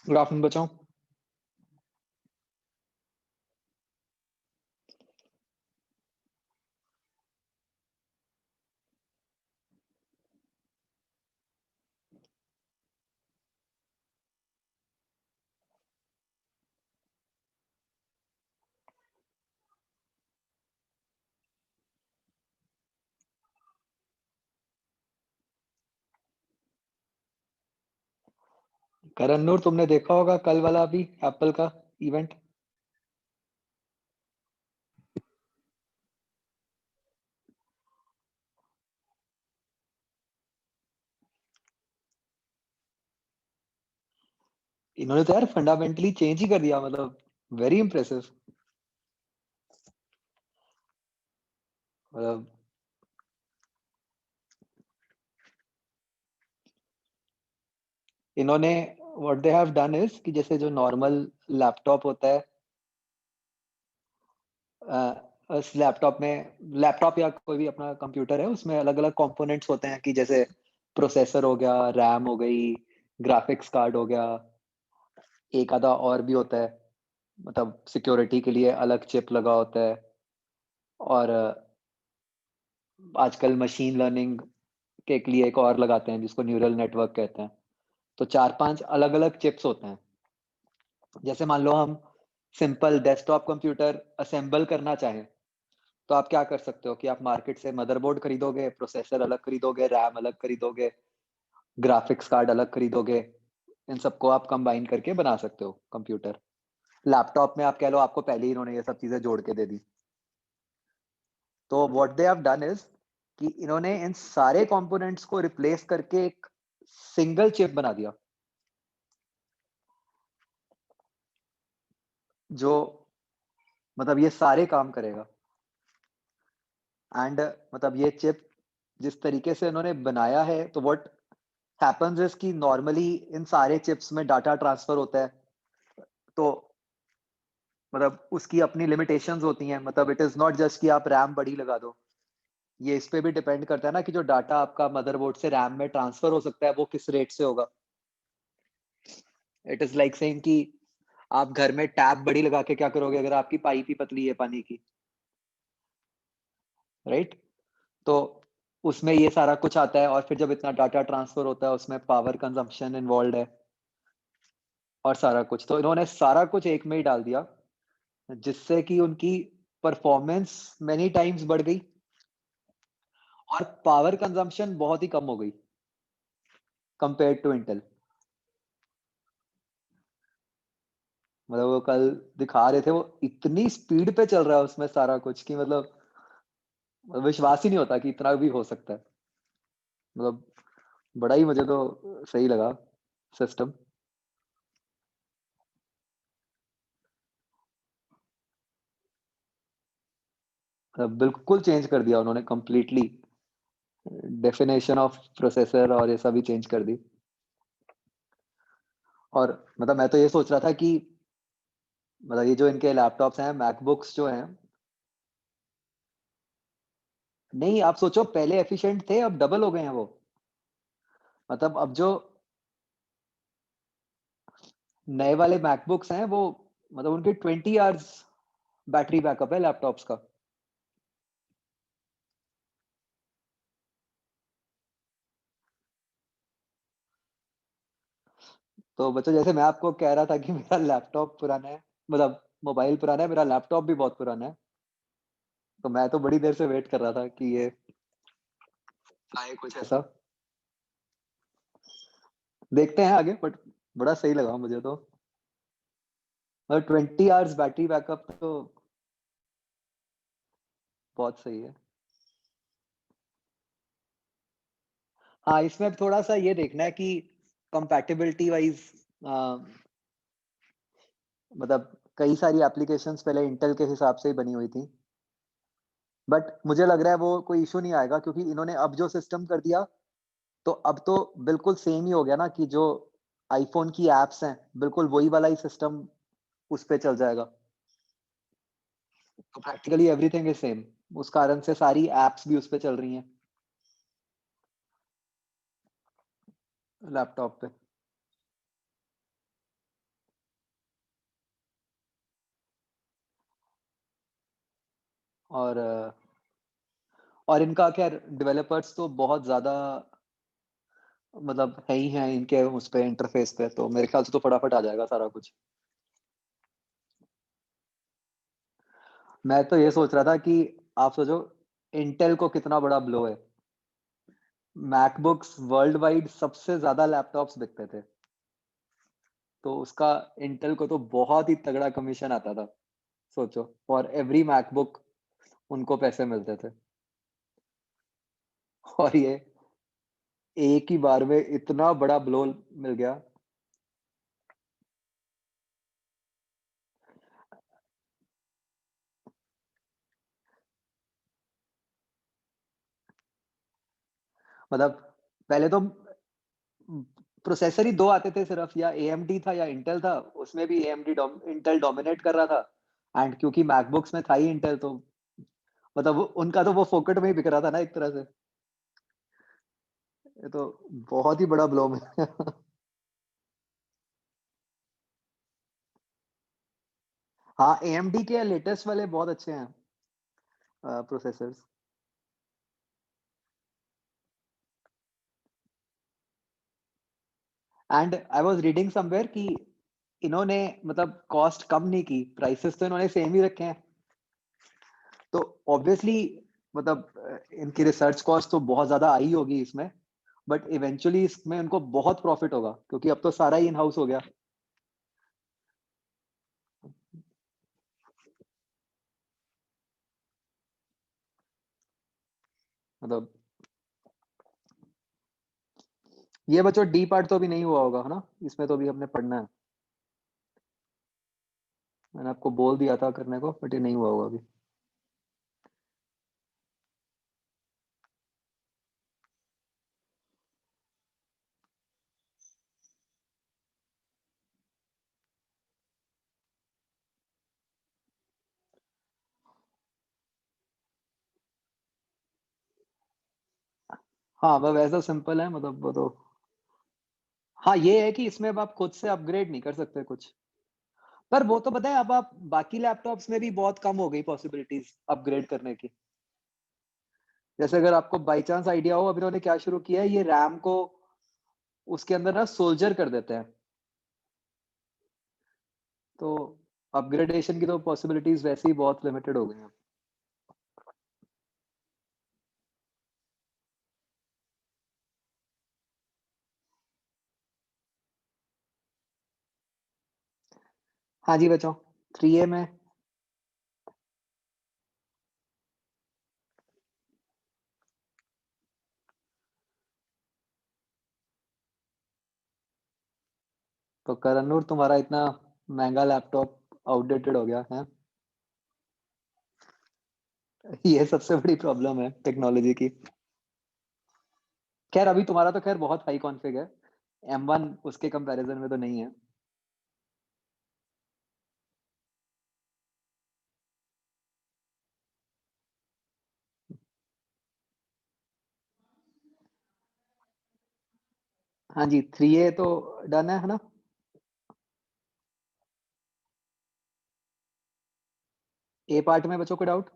Good afternoon बच्चों। करण नूर, तुमने देखा होगा कल वाला भी एप्पल का इवेंट। इन्होंने तो यार फंडामेंटली चेंज ही कर दिया, मतलब वेरी इंप्रेसिव। मतलब इन्होंने what they have done is कि जैसे जो नॉर्मल लैपटॉप होता है, उस लैपटॉप या कोई भी अपना कंप्यूटर है, उसमें अलग अलग कंपोनेंट्स होते हैं कि जैसे प्रोसेसर हो गया, रैम हो गई, ग्राफिक्स कार्ड हो गया, एक आधा और भी होता है। मतलब सिक्योरिटी के लिए अलग चिप लगा होता है। और आजकल मशीन लर्निंग के लिए एक और लगाते हैं जिसको न्यूरल नेटवर्क कहते हैं। तो 4-5 अलग अलग चिप्स होते हैं। जैसे मान लो हम सिंपल डेस्कटॉप कंप्यूटर असेंबल करना चाहें, तो आप क्या कर सकते हो कि आप मार्केट से मदरबोर्ड खरीदोगे, प्रोसेसर अलग खरीदोगे, रैम अलग खरीदोगे, ग्राफिक्स कार्ड अलग खरीदोगे। इन सबको आप कंबाइन करके बना सकते हो कंप्यूटर। लैपटॉप में आप कह लो आपको पहले ही इन्होंने ये सब चीजें जोड़ के दे दी। तो what they have done is कि इन्होंने इन सारे कंपोनेंट्स को रिप्लेस करके एक सिंगल चिप बना दिया, जो मतलब ये सारे काम करेगा। एंड मतलब ये चिप जिस तरीके से इन्होंने बनाया है, तो व्हाट हैपेंस इज कि नॉर्मली इन सारे चिप्स में डाटा ट्रांसफर होता है। तो मतलब उसकी अपनी लिमिटेशंस होती हैं। मतलब इट इज नॉट जस्ट कि आप रैम बड़ी लगा दो। ये इस पे भी डिपेंड करता है ना कि जो डाटा आपका मदरबोर्ड से रैम में ट्रांसफर हो सकता है वो किस रेट से होगा। इट इज लाइक सेइंग कि आप घर में टैप बड़ी लगा के क्या करोगे अगर आपकी पाइप ही पतली है पानी की, राइट? तो उसमें ये सारा कुछ आता है, और फिर जब इतना डाटा ट्रांसफर होता है उसमें पावर कंजम्पशन इन्वॉल्व है और सारा कुछ। तो इन्होंने सारा कुछ एक में ही डाल दिया, जिससे कि उनकी परफॉर्मेंस मेनी टाइम्स बढ़ गई और पावर कंजम्पशन बहुत ही कम हो गई कंपेयर टू इंटेल। मतलब वो कल दिखा रहे थे, वो इतनी स्पीड पे चल रहा है उसमें सारा कुछ कि मतलब विश्वास ही नहीं होता कि इतना भी हो सकता है। मतलब बड़ा ही मुझे तो सही लगा सिस्टम। बिल्कुल चेंज कर दिया उन्होंने कंप्लीटली। डेफिनेशन ऑफ प्रोसेसर और ये सभी चेंज कर दी। और मतलब मैं तो ये सोच रहा था कि मतलब ये जो इनके लैपटॉप्स हैं, मैकबुक्स जो हैं, नहीं आप सोचो पहले एफिशिएंट थे, अब डबल हो गए हैं वो। मतलब अब जो नए वाले मैकबुक्स हैं वो, मतलब उनके 20 आवर्स बैटरी बैकअप है लैपटॉप्स का। तो बच्चों जैसे मैं आपको कह रहा था कि मेरा लैपटॉप पुराना है, मतलब मोबाइल पुराना है, मेरा लैपटॉप भी बहुत पुराना है। तो मैं तो बड़ी देर से वेट कर रहा था कि ये आए कुछ ऐसा। देखते हैं आगे, बट बड़ा सही लगा मुझे तो। मतलब 20 आवर्स बैटरी बैकअप तो बहुत सही है। हाँ, इसमें अब थोड़ा सा ये देखना है कि कंपैटिबिलिटी वाइज, मतलब कई सारी एप्लीकेशंस पहले इंटेल के हिसाब से ही बनी हुई थी, बट मुझे लग रहा है वो कोई इशू नहीं आएगा, क्योंकि इन्होंने अब जो सिस्टम कर दिया, तो अब तो बिल्कुल सेम ही हो गया ना कि जो आईफोन की एप्स हैं बिल्कुल वही वाला ही सिस्टम उस पे चल जाएगा। तो प्रैक्टिकली एवरीथिंग इज सेम। उस कारण से सारी एप्स भी उस पे चल रही हैं लैपटॉप पे। और और इनका क्या, डेवलपर्स तो बहुत ज्यादा मतलब है ही हैं इनके उस पे इंटरफेस पे, तो मेरे ख्याल से तो फटाफट आ जाएगा सारा कुछ। मैं तो ये सोच रहा था कि आप सोचो इंटेल को कितना बड़ा ब्लो है। मैकबुक्स वर्ल्ड वाइड सबसे ज्यादा लैपटॉप्स बिकते थे, तो उसका इंटेल को तो बहुत ही तगड़ा कमीशन आता था। सोचो, फॉर एवरी मैकबुक उनको पैसे मिलते थे। और ये एक ही बार में इतना बड़ा ब्लो मिल गया। मतलब पहले तो प्रोसेसर ही दो आते थे सिर्फ, या एएमडी था या इंटेल था। उसमें भी एएमडी इंटेल डोमिनेट कर रहा था, एंड क्योंकि मैकबुक्स में था ही इंटेल, तो मतलब उनका तो वो फोकट में ही बिक रहा था ना एक तरह से। ये तो बहुत ही बड़ा ब्लो है। हाँ, एएमडी के लेटेस्ट वाले बहुत अच्छे हैं processors. And I was reading somewhere कि इन्होंने मतलब कॉस्ट कम नहीं की, प्राइसेस तो इन्होंने सेम ही रखे हैं। तो ऑब्वियसली मतलब इनकी रिसर्च कॉस्ट तो बहुत ज्यादा आई होगी इसमें, बट इवेंचुअली इसमें उनको बहुत प्रॉफिट होगा क्योंकि अब तो सारा ही इन हाउस हो गया। मतलब ये बच्चों डी पार्ट तो अभी नहीं हुआ होगा है ना, इसमें तो अभी हमने पढ़ना है। मैंने आपको बोल दिया था करने को, बट ये नहीं हुआ होगा अभी। हाँ, वह वैसा सिंपल है, मतलब वो तो। हाँ, ये है कि इसमें अब आप खुद से अपग्रेड नहीं कर सकते कुछ। पर वो तो पता है, अब आप बाकी लैपटॉप्स में भी बहुत कम हो गई पॉसिबिलिटीज अपग्रेड करने की। जैसे अगर आपको बाई चांस आइडिया हो, अभी उन्होंने क्या शुरू किया है, ये रैम को उसके अंदर ना सोल्जर कर देते हैं, तो अपग्रेडेशन की तो पॉसिबिलिटीज वैसे ही बहुत लिमिटेड हो गई हैं। हाँ जी बच्चों, 3A में। तो करनूर, तुम्हारा इतना महंगा लैपटॉप आउटडेटेड हो गया है। ये सबसे बड़ी प्रॉब्लम है टेक्नोलॉजी की। खैर अभी तुम्हारा तो खैर बहुत हाई कॉन्फ़िग है, M1 उसके कंपैरिजन में तो नहीं है। हाँ जी, 3A तो डन है ना। ए पार्ट में बच्चों को डाउट।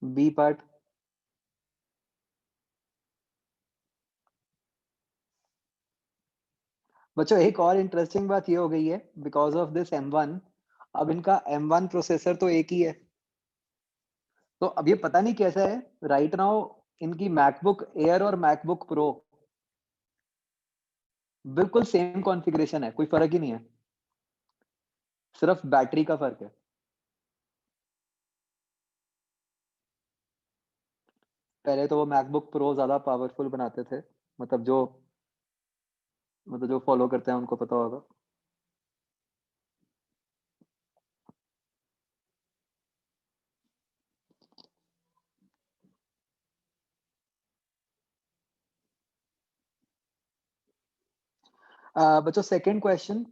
B part. बच्चों एक और इंटरेस्टिंग बात ये हो गई है, बिकॉज ऑफ दिस M1 अब इनका M1 प्रोसेसर तो एक ही है। तो अब ये पता नहीं कैसा है, राइट नाउ इनकी मैकबुक एयर और मैकबुक प्रो बिल्कुल सेम कॉन्फ़िगरेशन है, कोई फर्क ही नहीं है, सिर्फ बैटरी का फर्क है। पहले तो वो मैकबुक प्रो ज्यादा पावरफुल बनाते थे, मतलब जो फॉलो करते हैं उनको पता होगा। बच्चों सेकंड क्वेश्चन,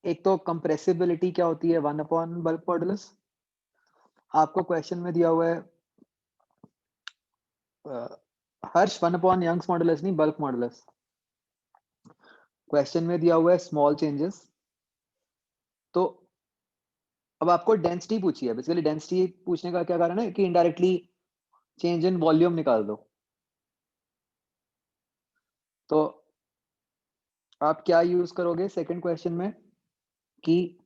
एक तो कंप्रेसिबिलिटी क्या होती है 1 बल्क मॉडुलस। आपको क्वेश्चन में दिया हुआ है हर्ष 1 यंग्स मॉडुलस नहीं, बल्क मॉडुलस। क्वेश्चन में दिया हुआ है स्मॉल चेंजेस, तो अब आपको डेंसिटी पूछी है। बेसिकली डेंसिटी पूछने का क्या कारण है कि इनडायरेक्टली चेंज इन वॉल्यूम निकाल दो। तो आप क्या यूज करोगे सेकंड क्वेश्चन में कि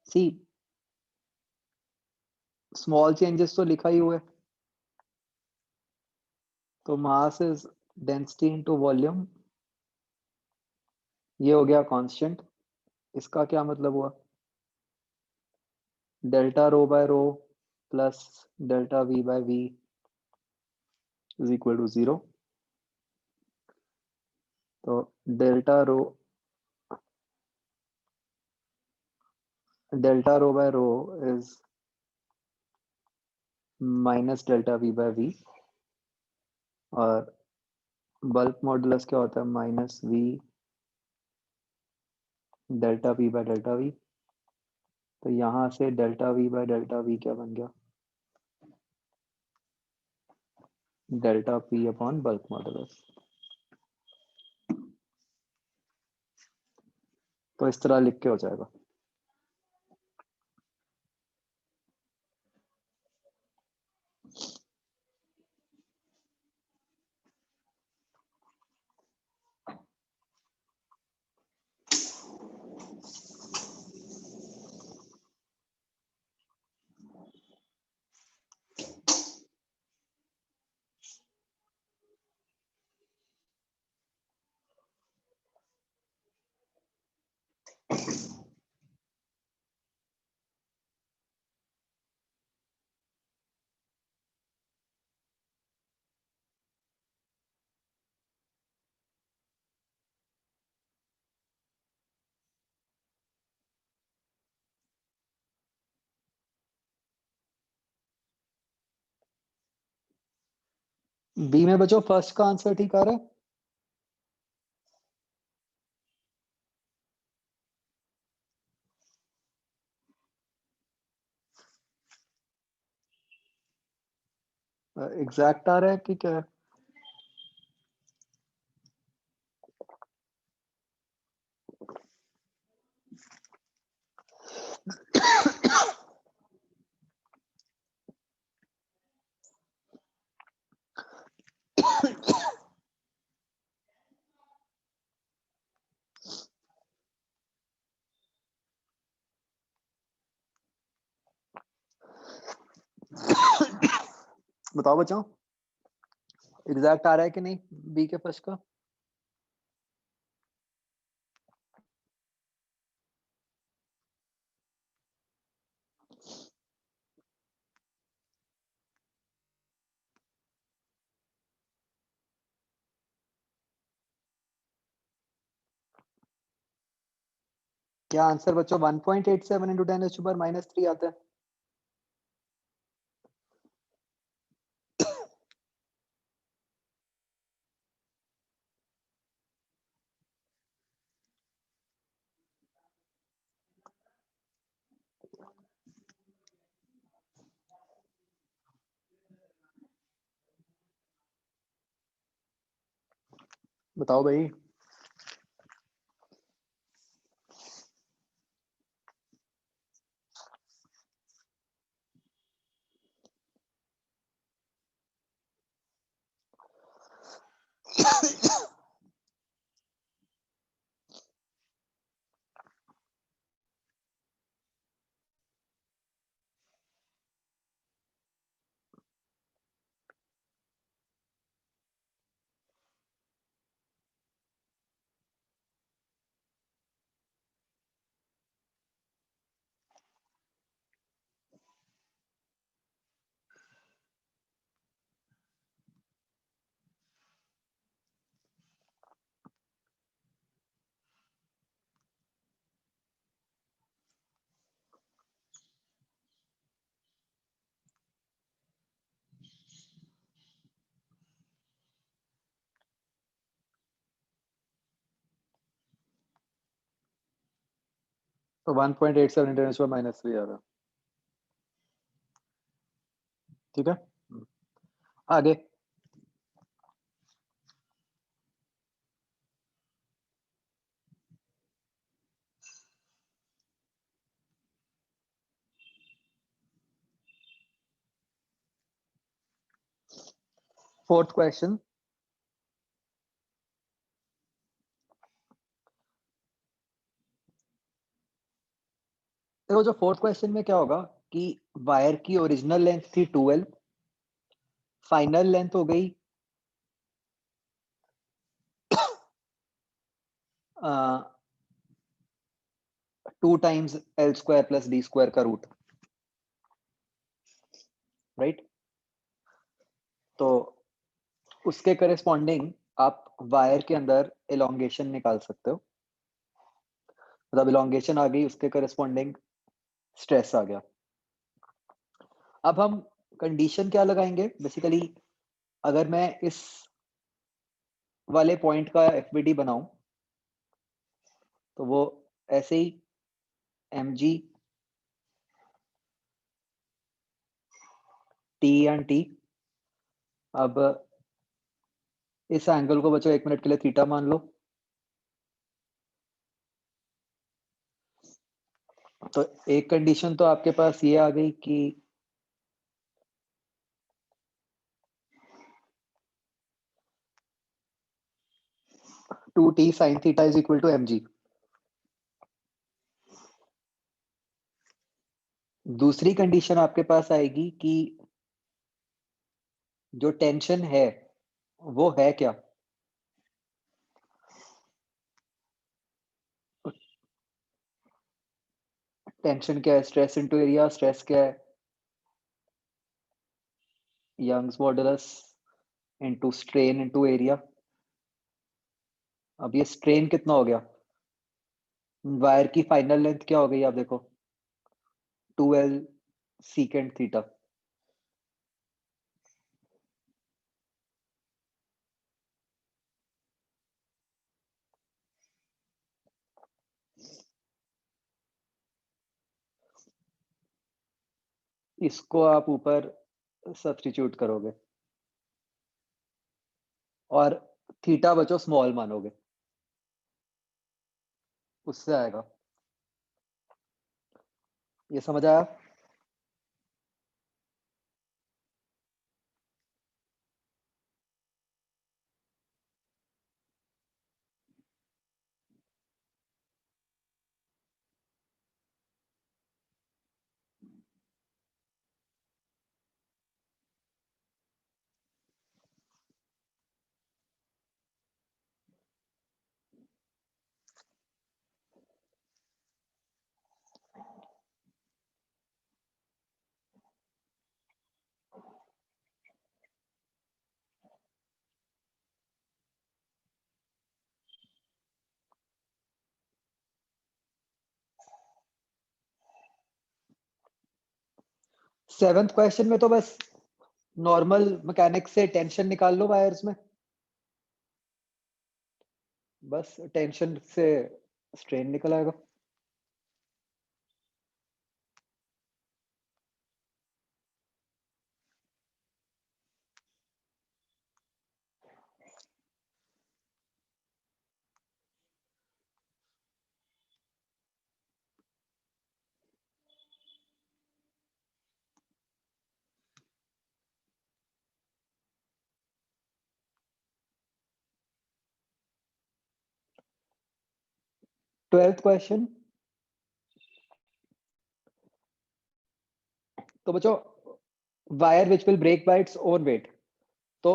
सी स्मॉल चेंजेस तो लिखा ही हुआ है, तो mass is density into volume, ये हो गया कांस्टेंट। इसका क्या मतलब हुआ, delta rho by rho plus delta V by V is equal to 0। तो delta rho by rho is minus delta V by V, और बल्क मॉडुलस क्या होता है minus V delta V by delta V. तो यहाँ से delta V by delta V क्या बन गया, delta P upon bulk modulus. तो इस तरह लिख के हो जाएगा। बी में बच्चों फर्स्ट का आंसर ठीक आ रहा है। एग्जैक्ट आ रहा है कि क्या है? बताओ बच्चों, एग्जैक्ट आ रहा है कि नहीं बी के फर्स्ट का? क्या आंसर बच्चों 1.87 इंटू 10⁻³ आता है? बताओ भाई। तो 1.87 × 10⁻³ आ रहा। ठीक है, आगे। फोर्थ क्वेश्चन, देखो जो फोर्थ क्वेश्चन में क्या होगा कि वायर की ओरिजिनल लेंथ थी 2L, फाइनल लेंथ हो गई 2 टाइम्स L² + D² का रूट, राइट। तो उसके करेस्पॉन्डिंग आप वायर के अंदर एलोंगेशन निकाल सकते हो, मतलब एलोंगेशन आ गई, उसके करेस्पॉन्डिंग स्ट्रेस आ गया। अब हम कंडीशन क्या लगाएंगे बेसिकली, अगर मैं इस वाले पॉइंट का एफबीडी बनाऊं तो वो ऐसे ही mg T/T। अब इस एंगल को बच्चों 1 मिनट के लिए थीटा मान लो। तो एक कंडीशन तो आपके पास ये आ गई कि two T sine theta is equal to mg। दूसरी कंडीशन आपके पास आएगी कि जो टेंशन है वो है क्या, टेंशन क्या है, स्ट्रेस इनटू एरिया, स्ट्रेस क्या है, Young's modulus into strain into area. अब ये स्ट्रेन कितना हो गया, वायर की फाइनल लेंथ क्या हो गई आप देखो, 2L सीकेंट थीटा। इसको आप ऊपर सब्स्टिट्यूट करोगे और थीटा बचो स्मॉल मानोगे, उससे आएगा। ये समझ आया? 7th क्वेश्चन में तो बस नॉर्मल मैकेनिक्स से टेंशन निकाल लो वायर्स में, बस टेंशन से स्ट्रेन निकल आएगा। ट्वेल्थ क्वेश्चन, तो बच्चों wire which will break by its own weight, तो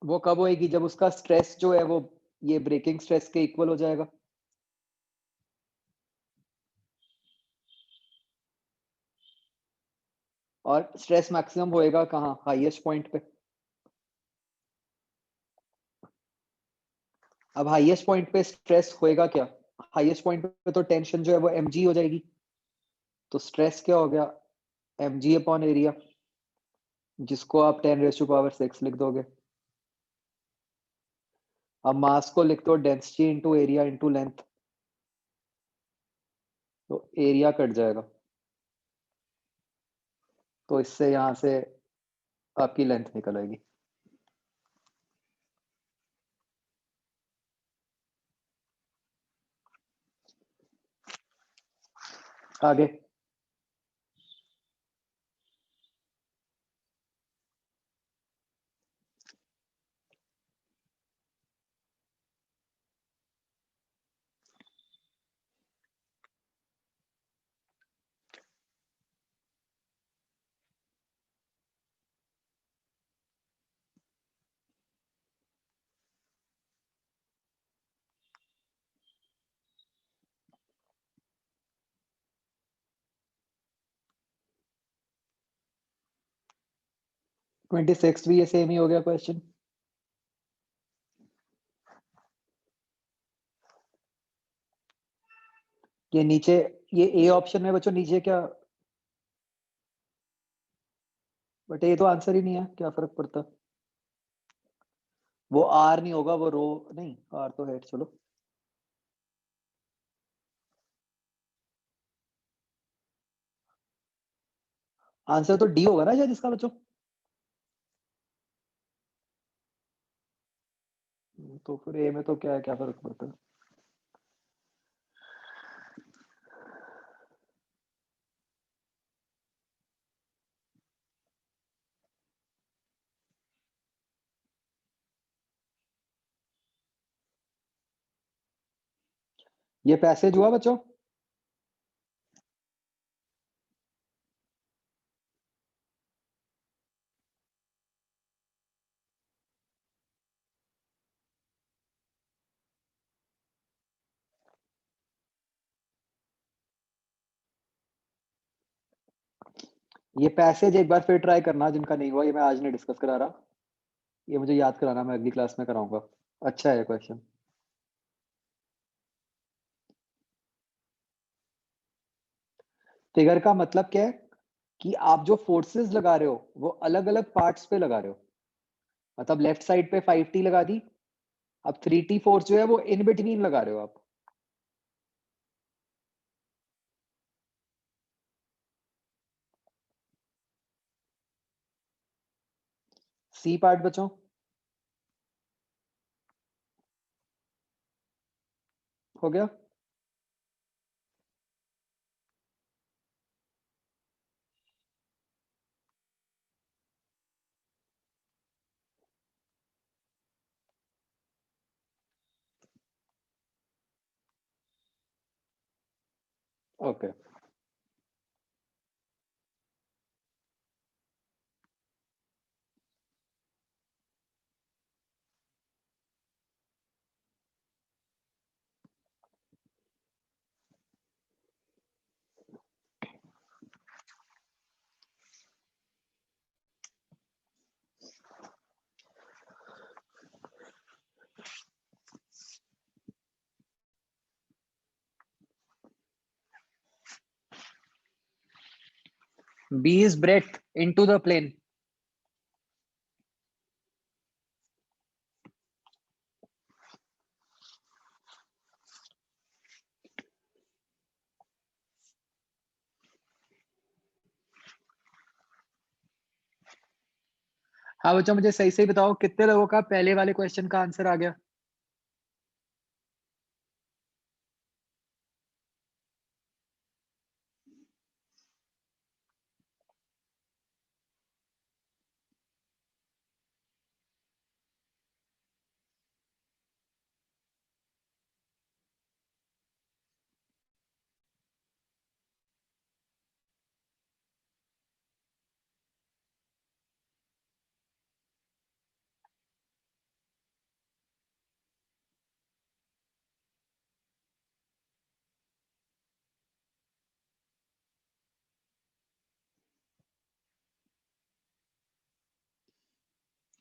वो कब होएगी, जब उसका स्ट्रेस जो है वो ये ब्रेकिंग स्ट्रेस के इक्वल हो जाएगा। और स्ट्रेस मैक्सिमम होएगा कहाँ, हाईएस्ट पॉइंट पे। अब हाईएस्ट पॉइंट पे स्ट्रेस होएगा क्या, हाईएस्ट पॉइंट पे तो टेंशन जो है वो mg हो जाएगी, तो स्ट्रेस क्या हो गया, mg अपॉन एरिया, जिसको आप 10⁶ लिख दोगे। अब मास को लिख दो density into area into length, तो एरिया कट जाएगा, तो इससे यहाँ से आपकी लेंथ निकल आएगी। आगे। ट्वेंटी सिक्स भी ये सेम ही हो गया क्वेश्चन। ये नीचे, ये ए ऑप्शन में बच्चों नीचे क्या, बट ये तो आंसर ही नहीं है, क्या फर्क पड़ता। वो आर नहीं होगा, वो रो नहीं, आर तो हेड। चलो आंसर तो डी होगा ना शायद इसका बच्चों। तो फिर ए में तो क्या है, क्या फर्क पड़ता है। ये पैसेज हुआ बच्चों। ये पैसेज एक बार फिर ट्राई करना, जिनका नहीं हुआ, ये मैं आज नहीं डिस्कस करा रहा, ये मुझे याद कराना, मैं अगली क्लास में कराऊंगा। अच्छा है क्वेश्चन। फिगर का मतलब क्या है कि आप जो फोर्सेस लगा रहे हो वो अलग अलग पार्ट्स पे लगा रहे हो। मतलब लेफ्ट साइड पे 5T लगा दी, अब 3T फोर्स जो है वो इन बिटवीन लगा रहे हो आप। सी पार्ट बच्चों हो गया। Okay. B is breadth into the plane. हाँ बच्चों, मुझे सही सही बताओ, कितने लोगों का पहले वाले क्वेश्चन का आंसर आ गया।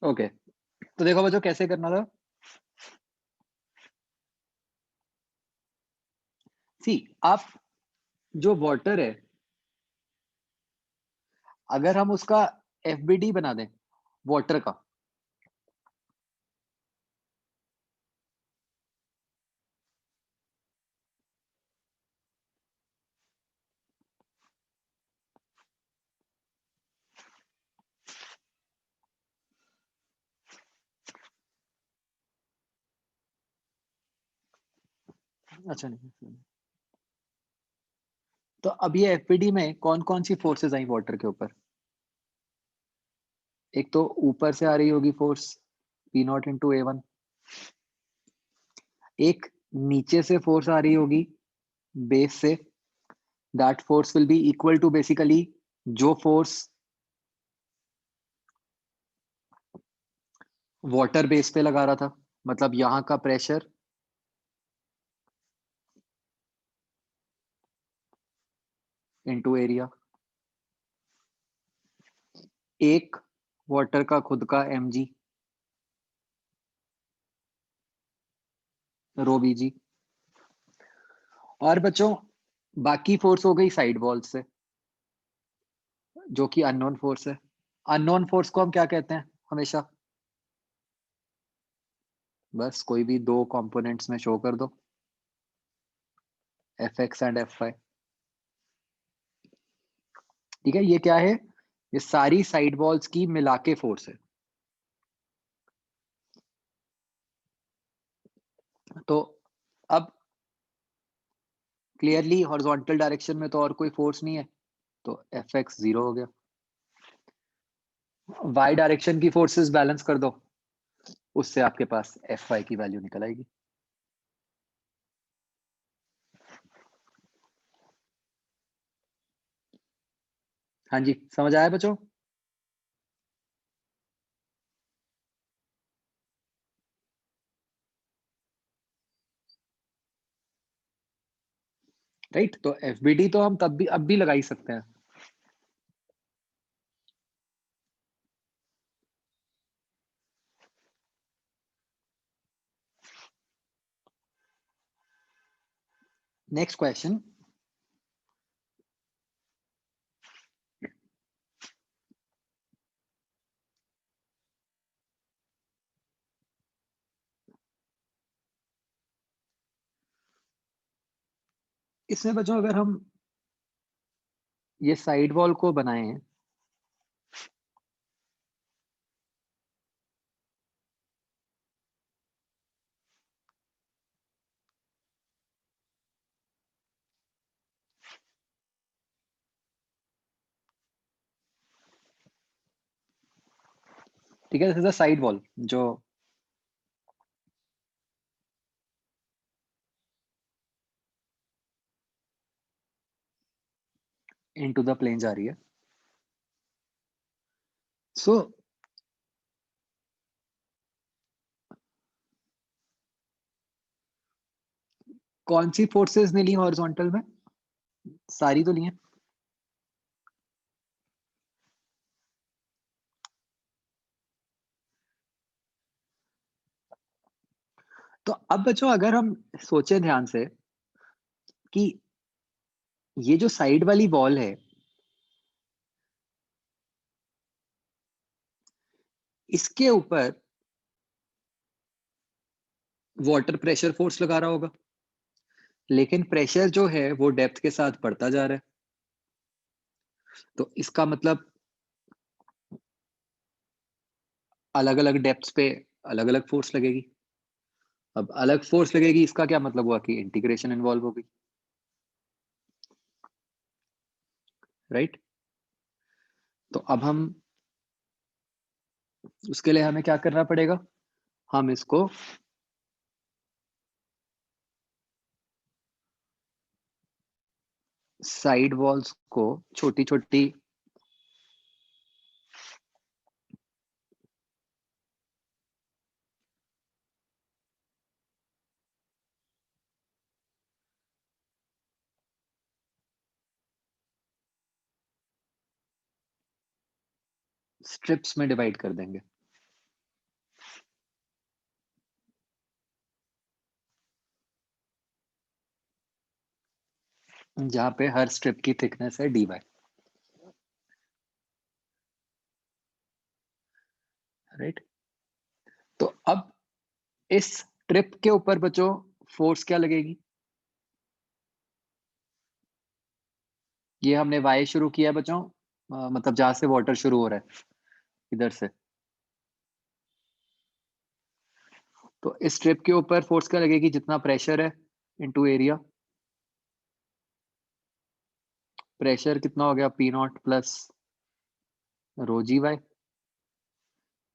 ओके, तो देखो बच्चों कैसे करना था। सी, आप जो वाटर है, अगर हम उसका एफबीडी बना दें वाटर का, अच्छा नहीं। तो अब ये एफपीडी में कौन कौन सी फोर्सेस आई वाटर के ऊपर? एक तो ऊपर से आ रही होगी force P not into A1, एक नीचे से फोर्स आ रही होगी बेस से, that force will be equal to basically जो फोर्स वाटर बेस पे लगा रहा था, मतलब यहां का प्रेशर इनटू एरिया, एक वाटर का खुद का mg रो bg, और बच्चों बाकी फोर्स हो गई साइड वॉल से जो कि अननोन फोर्स है। अननोन फोर्स को हम क्या कहते हैं हमेशा? बस कोई भी दो कंपोनेंट्स में शो कर दो, Fx एंड Fy। ठीक है, ये क्या है? ये सारी साइड वॉल्स की मिला के फोर्स है। तो अब क्लियरली हॉरिजॉन्टल डायरेक्शन में तो और कोई फोर्स नहीं है, तो Fx 0 हो गया। y डायरेक्शन की फोर्सेस बैलेंस कर दो, उससे आपके पास Fy की वैल्यू निकल आएगी। हाँ जी, समझ आया बच्चों? राइट, तो एफबीडी तो हम तब भी अब भी लगा ही सकते हैं। नेक्स्ट क्वेश्चन, इसमें बच्चों अगर हम ये साइड वॉल को बनाए हैं, ठीक है, this is a side wall जो इनटू द प्लेन जा रही है। सो कौन सी फोर्सेस ने ली हॉरिजॉन्टल में? सारी तो ली हैं। तो अब बच्चों अगर हम सोचे ध्यान से कि ये जो साइड वाली वॉल है, इसके ऊपर वाटर प्रेशर फोर्स लगा रहा होगा, लेकिन प्रेशर जो है वो डेप्थ के साथ बढ़ता जा रहा है, तो इसका मतलब अलग अलग डेप्थ पे अलग अलग फोर्स लगेगी। अब अलग फोर्स लगेगी, इसका क्या मतलब हुआ कि इंटीग्रेशन इन्वॉल्व होगी, राइट? तो अब हम उसके लिए हमें क्या करना पड़ेगा? हम इसको साइड वॉल्स को छोटी छोटी स्ट्रिप्स में डिवाइड कर देंगे, जहां पे हर स्ट्रिप की थिकनेस है dy, राइट? तो अब इस स्ट्रिप के ऊपर बच्चों फोर्स क्या लगेगी? ये हमने y शुरू किया बच्चों, मतलब जहां से वाटर शुरू हो रहा है इधर से, तो इस स्ट्रिप के ऊपर फोर्स क्या लगेगी? जितना प्रेशर है इंटू एरिया, प्रेशर कितना हो गया P not plus rho G Y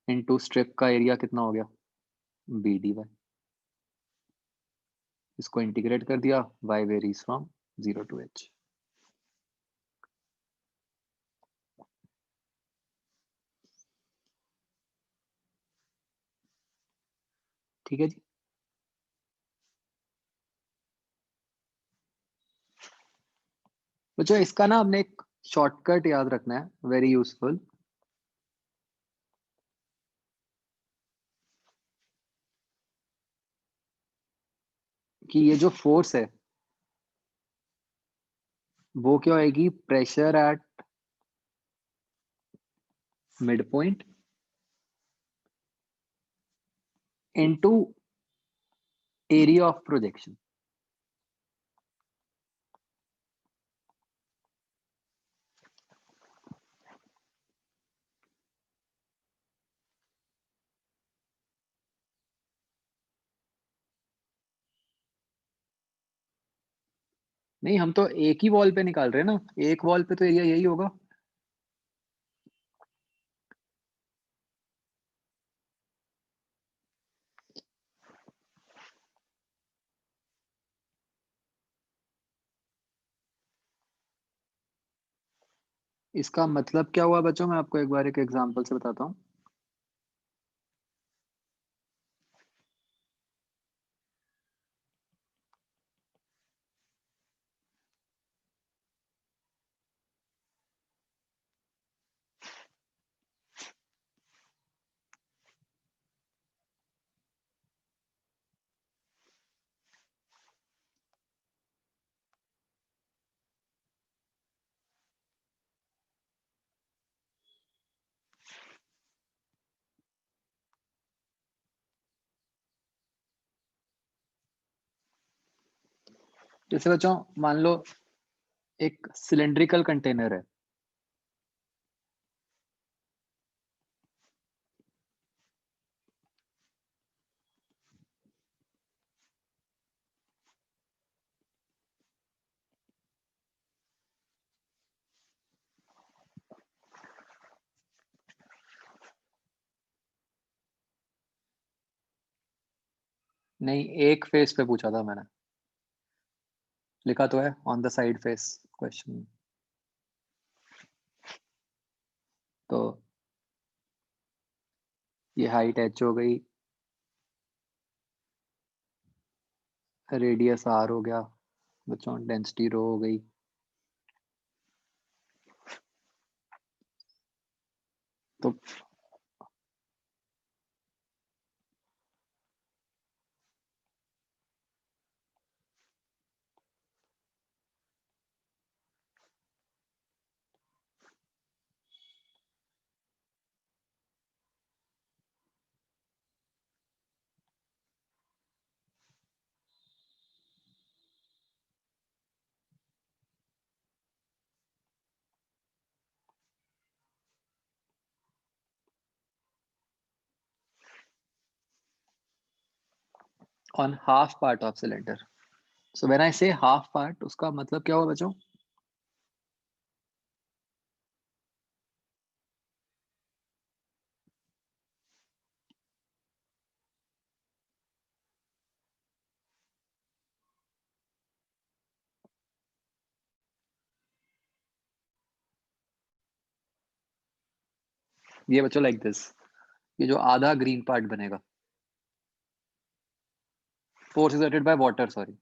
into strip का एरिया कितना हो गया बी डी वाई। इसको इंटीग्रेट कर दिया, Y varies from 0 to h। ठीक है जी। बच्चों इसका ना हमने एक शॉर्टकट याद रखना है, वेरी यूजफुल। कि ये जो फोर्स है वो क्या होएगी, pressure at mid point into area of projection. नहीं, हम तो एक ही वॉल पे निकाल रहे हैं ना, एक वॉल पे तो एरिया यही होगा। इसका मतलब क्या हुआ बच्चों, मैं आपको एक बार एक एग्जांपल से बताता हूँ। जैसे बच्चों मान लो एक सिलेंड्रिकल कंटेनर है, नहीं एक फेस पे पूछा था मैंने, लिखा तो है on the side face question. तो ये हाइट एच हो गई, रेडियस आर हो गया बच्चों, डेंसिटी रो हो गई। तो on half part of cylinder, so when I से हाफ पार्ट उसका मतलब क्या हुआ बच्चों। ये बच्चों लाइक दिस, ये जो आधा ग्रीन पार्ट बनेगा, force exerted by water, sorry.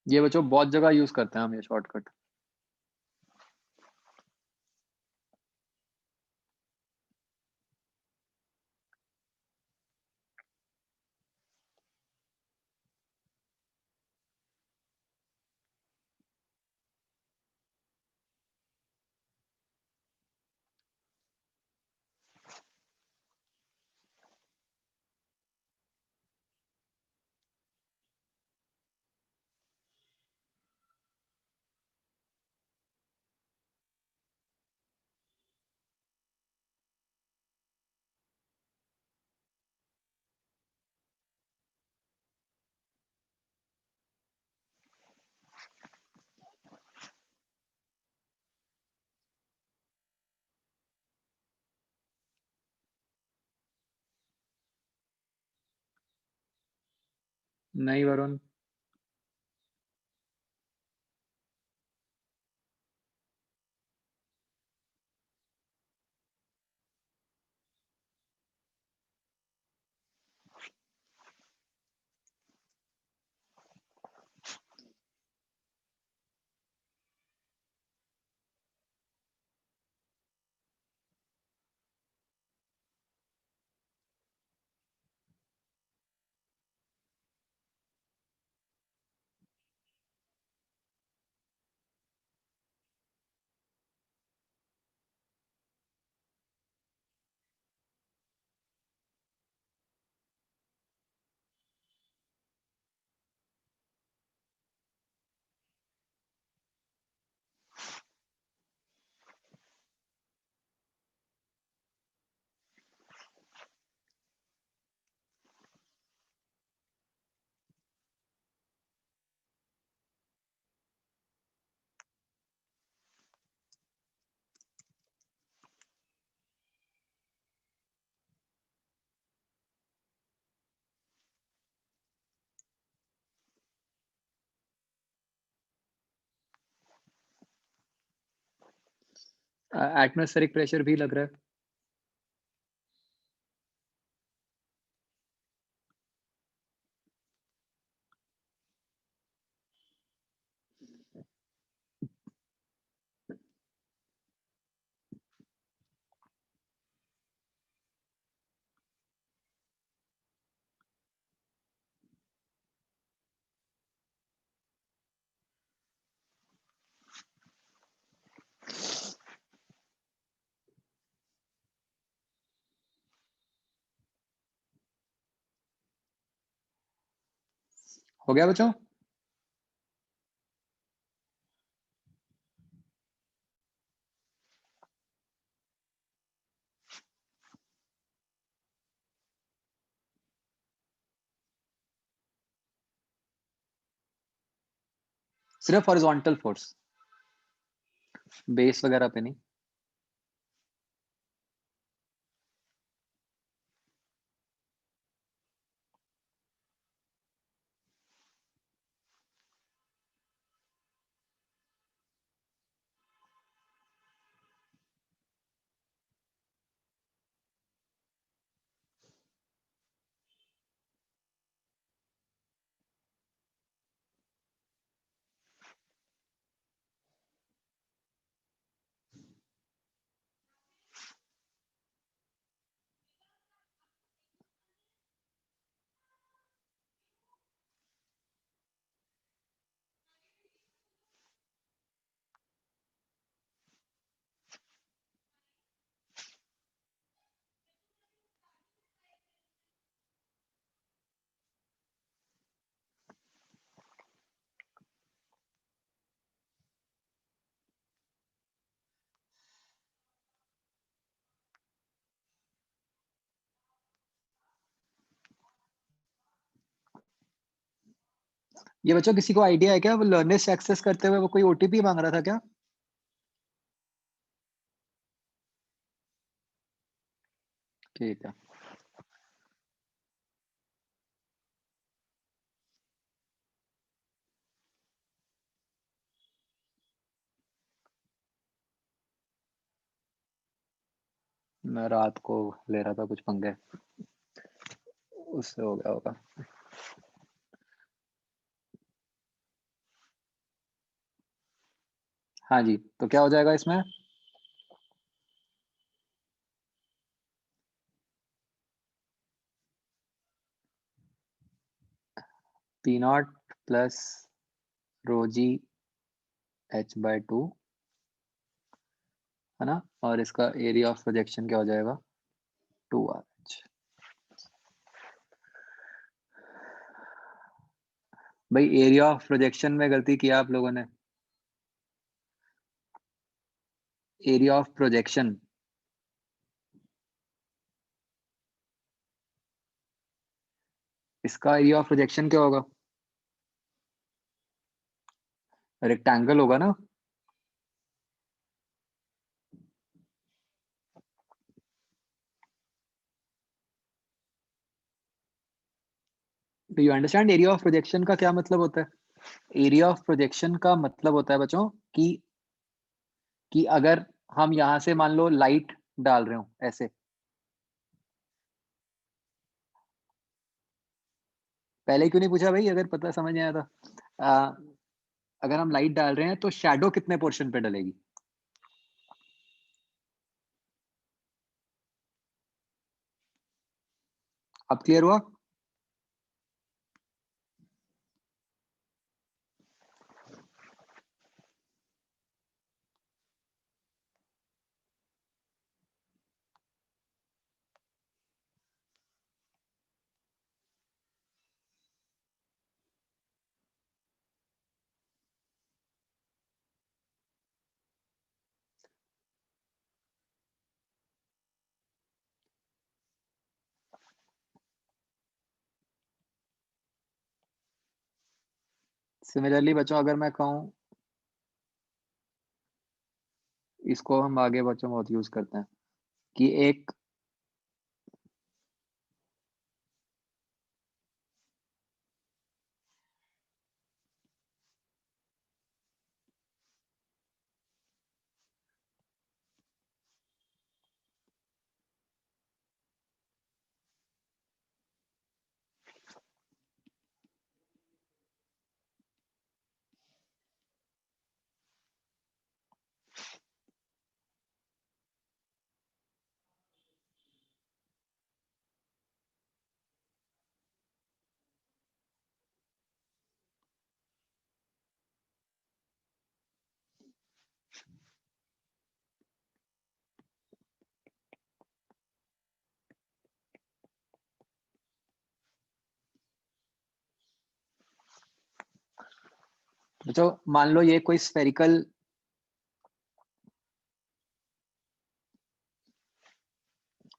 ये बच्चों बहुत जगह यूज करते हैं हम ये शॉर्टकट। नहीं वरुण। एटमॉस्फेरिक प्रेशर भी लग रहा है। हो गया बच्चों? सिर्फ हॉरिजॉन्टल फोर्स, बेस वगैरह पे नहीं। ये बच्चों किसी को आइडिया है क्या, वो लर्निस्ट एक्सेस करते हुए वो कोई ओटीपी मांग रहा था क्या? ठीक है। मैं रात को ले रहा था कुछ पंगे, उससे हो गया होगा। हाँ जी, तो क्या हो जाएगा इसमें? P not plus rho G h/2, है ना? और इसका एरिया ऑफ प्रोजेक्शन क्या हो जाएगा? 2r। भाई एरिया ऑफ प्रोजेक्शन में गलती किया आप लोगों ने। एरिया ऑफ प्रोजेक्शन, इसका एरिया ऑफ प्रोजेक्शन क्या होगा? रेक्टेंगल होगा ना? Do you understand area of projection का क्या मतलब होता है? एरिया ऑफ प्रोजेक्शन का मतलब होता है बच्चों कि अगर हम यहाँ से मान लो लाइट डाल रहे हो ऐसे, पहले क्यों नहीं पूछा भाई अगर पता समझ नहीं आया था? अगर हम लाइट डाल रहे हैं तो शैडो कितने पोर्शन पे डलेगी? अब क्लियर हुआ? सिमिलरली बच्चों अगर मैं कहूँ, इसको हम आगे बच्चों बहुत यूज करते हैं कि एक बच्चों मान लो ये कोई स्फेरिकल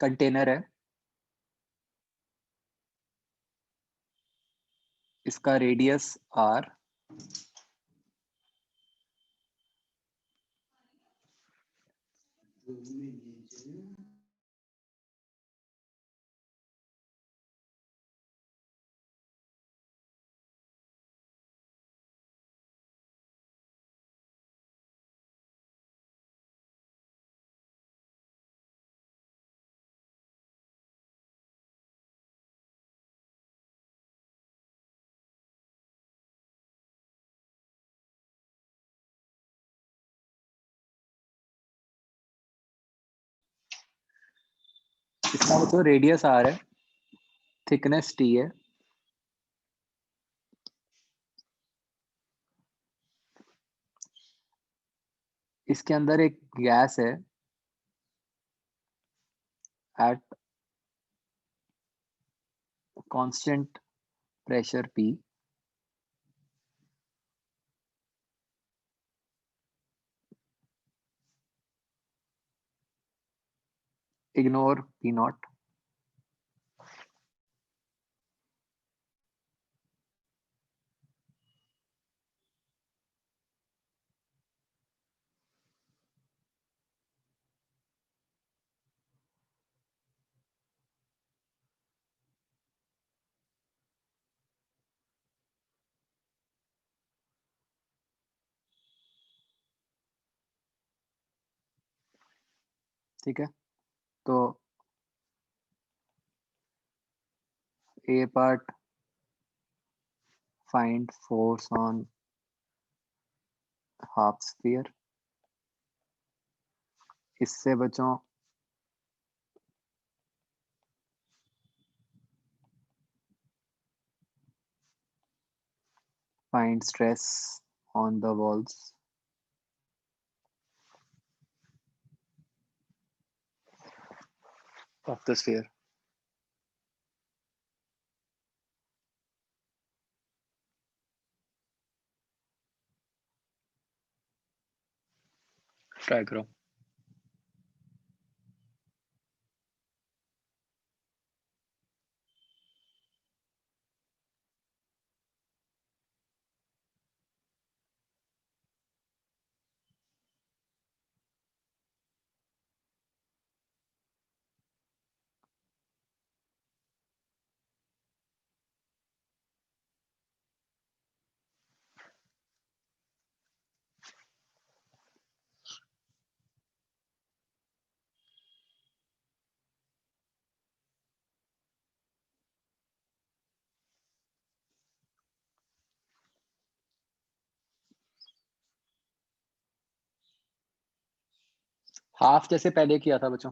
कंटेनर है, इसका रेडियस r, इसका बच्चों रेडियस r है, थिकनेस t है, इसके अंदर एक गैस है at constant pressure p, ignore p nought. ठीक है, तो A part find force on half sphere, इससे बच्चों find stress on the walls of the sphere. Try करो। हाफ जैसे पहले किया था बच्चों।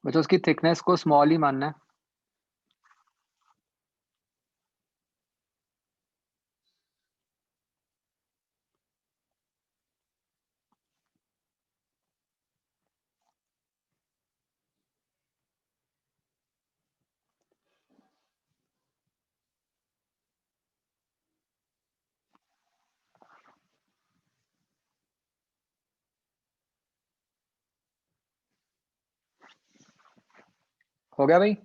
बच्चों उसकी थिकनेस को स्मॉल ही मानना है। हो गया भाई?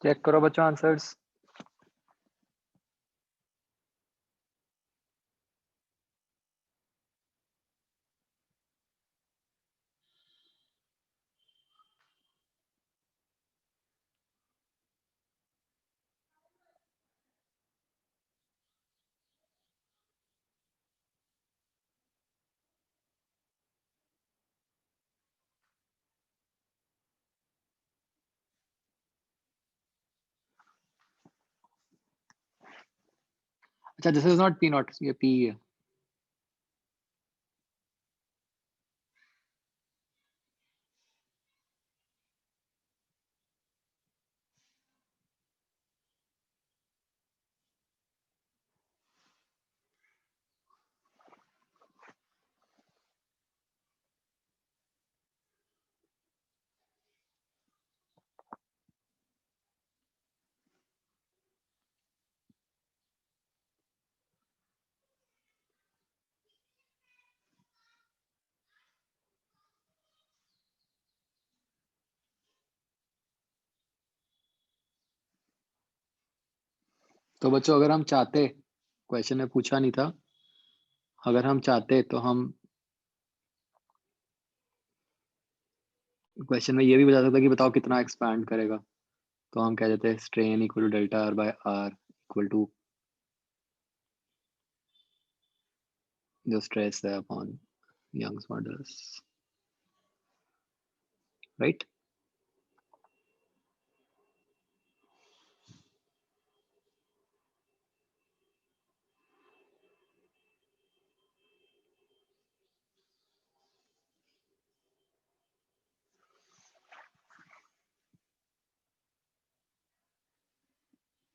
चेक करो बच्चों आंसर्स। अच्छा, this is not P not, ये पी है। तो बच्चों अगर हम चाहते, क्वेश्चन में पूछा नहीं था, अगर हम चाहते तो हम क्वेश्चन में ये भी बता सकते कि बताओ कितना एक्सपैंड करेगा। तो हम कह देते strain equal to delta R by R equal to जो स्ट्रेस है upon Young's modulus, right.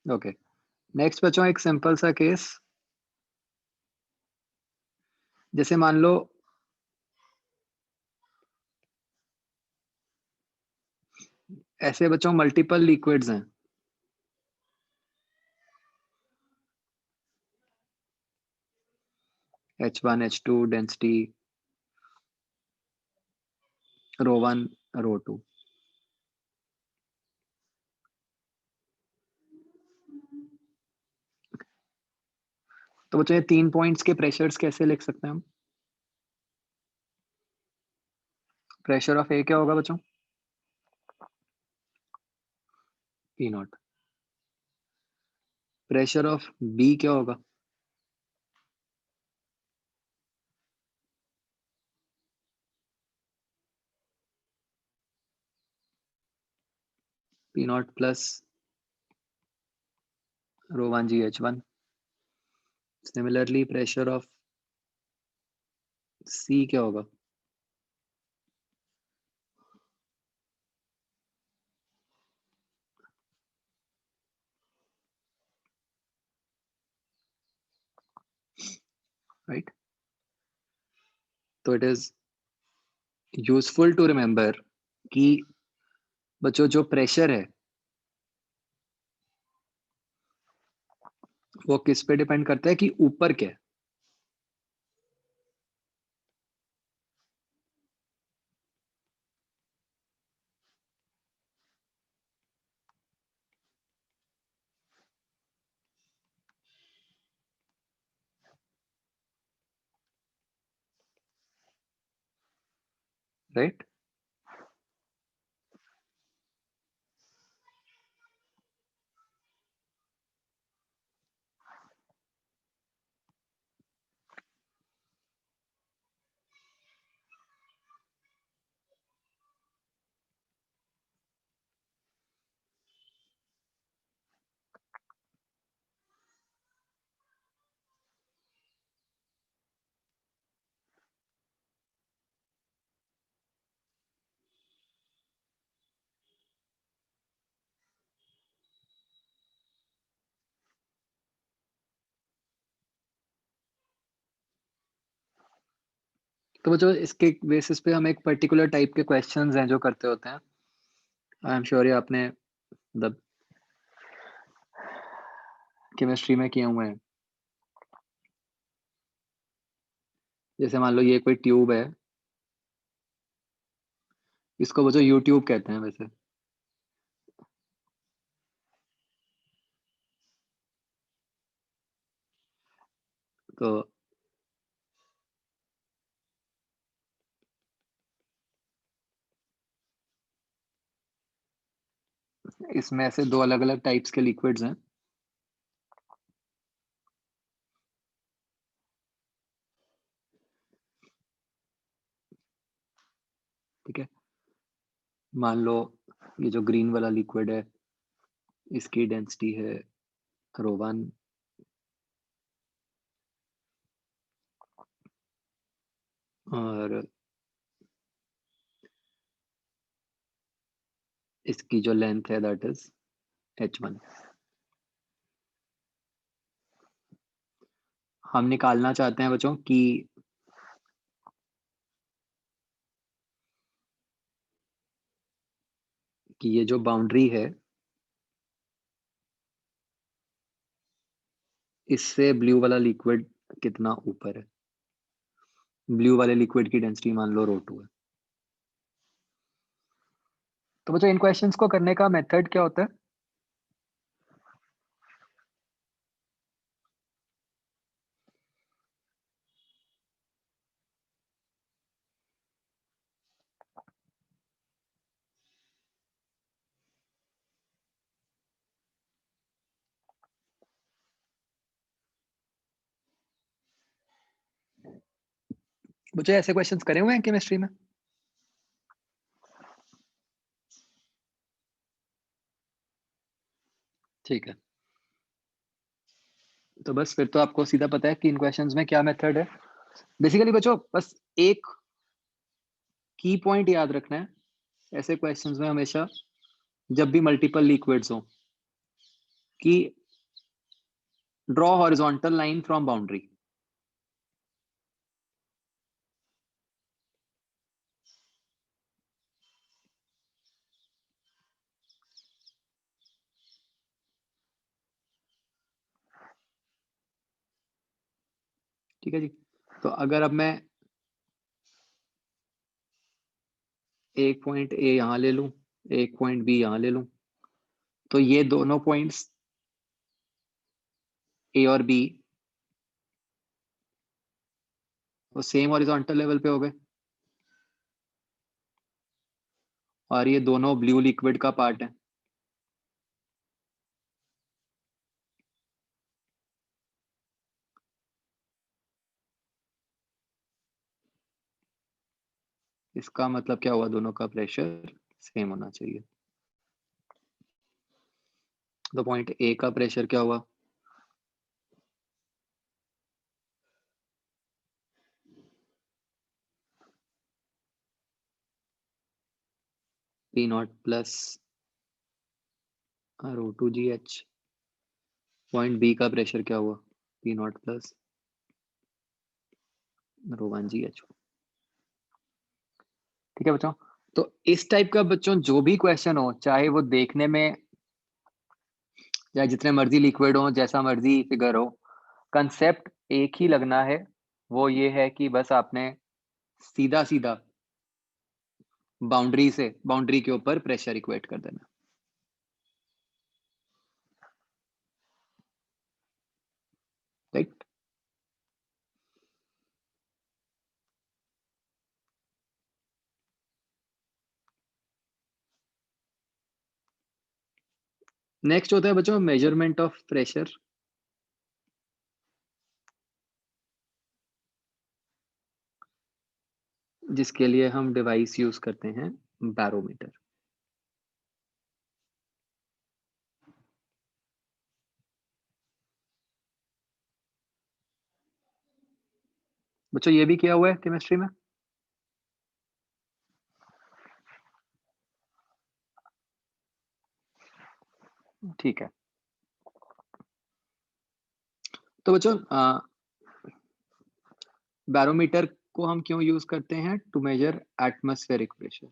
Okay, next बच्चों एक सिंपल सा केस। जैसे मान लो ऐसे बच्चों मल्टीपल लिक्विड्स हैं, H1 H2 डेंसिटी ρ1 ρ2। तो बच्चों ये 3 पॉइंट्स के प्रेशर्स कैसे लिख सकते हैं हम? प्रेशर ऑफ ए क्या होगा बच्चों? P nought. Pressure of B क्या होगा? P not plus ρ1 g H1। Similarly pressure of C क्या होगा? राइट। तो it is useful to remember कि बच्चों जो प्रेशर है वो किस पे डिपेंड करता है कि ऊपर क्या है। राइट। तो बच्चों इसके बेसिस पे हम एक पर्टिकुलर टाइप के क्वेश्चंस हैं जो करते होते हैं। आई एम श्योर ये आपने मतलब केमिस्ट्री में किए हुए हैं। जैसे मान लो ये कोई ट्यूब है, इसको बच्चों यूट्यूब कहते हैं वैसे। तो इसमें ऐसे दो अलग अलग टाइप्स के लिक्विड्स हैं। ठीक है, मान लो ये जो ग्रीन वाला लिक्विड है इसकी डेंसिटी है ρ1, और इसकी जो लेंथ है दैट इज h1। हम निकालना चाहते हैं बच्चों कि ये जो बाउंड्री है इससे ब्लू वाला लिक्विड कितना ऊपर है। ब्लू वाले लिक्विड की डेंसिटी मान लो ρ2 है। तो बच्चों इन क्वेश्चंस को करने का मेथड क्या होता है? बच्चों ऐसे क्वेश्चंस करे हुए हैं केमिस्ट्री में? ठीक है, तो बस फिर तो आपको सीधा पता है कि इन क्वेश्चंस में क्या मेथड है। बेसिकली बच्चों बस एक की पॉइंट याद रखना है ऐसे क्वेश्चंस में हमेशा, जब भी मल्टीपल लिक्विड्स हो, कि draw horizontal line from boundary. ठीक है जी, तो अगर अब मैं एक पॉइंट ए यहां ले लूं, एक पॉइंट बी यहां ले लूं, तो ये दोनों पॉइंट्स ए और बी वो सेम हॉरिजॉन्टल लेवल पे हो गए, और ये दोनों ब्लू लिक्विड का पार्ट है। इसका मतलब क्या हुआ, दोनों का प्रेशर सेम होना चाहिए। तो पॉइंट ए का प्रेशर क्या हुआ, P0 plus ρ2GH। Point B का प्रेशर क्या हुआ, P0 प्लस ρ1GH। ठीक है बच्चों, तो इस टाइप का बच्चों जो भी क्वेश्चन हो, चाहे वो देखने में या जितने मर्जी लिक्विड हो, जैसा मर्जी फिगर हो, कंसेप्ट एक ही लगना है। वो ये है कि बस आपने सीधा सीधा बाउंड्री के ऊपर प्रेशर इक्वेट कर देना। राइट, नेक्स्ट होता है बच्चों मेजरमेंट ऑफ प्रेशर, जिसके लिए हम डिवाइस यूज करते हैं बैरोमीटर। बच्चों ये भी किया हुआ है केमिस्ट्री में। ठीक है, तो बच्चों बैरोमीटर को हम क्यों यूज करते हैं, टू मेजर एटमॉस्फेरिक प्रेशर।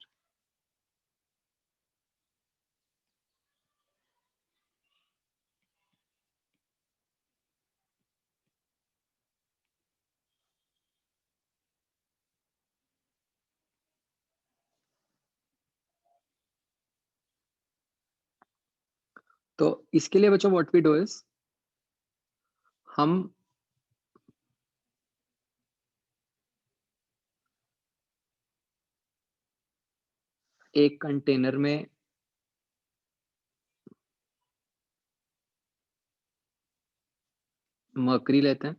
तो इसके लिए बच्चों व्हाट वी डू इज, हम एक कंटेनर में मर्करी लेते हैं,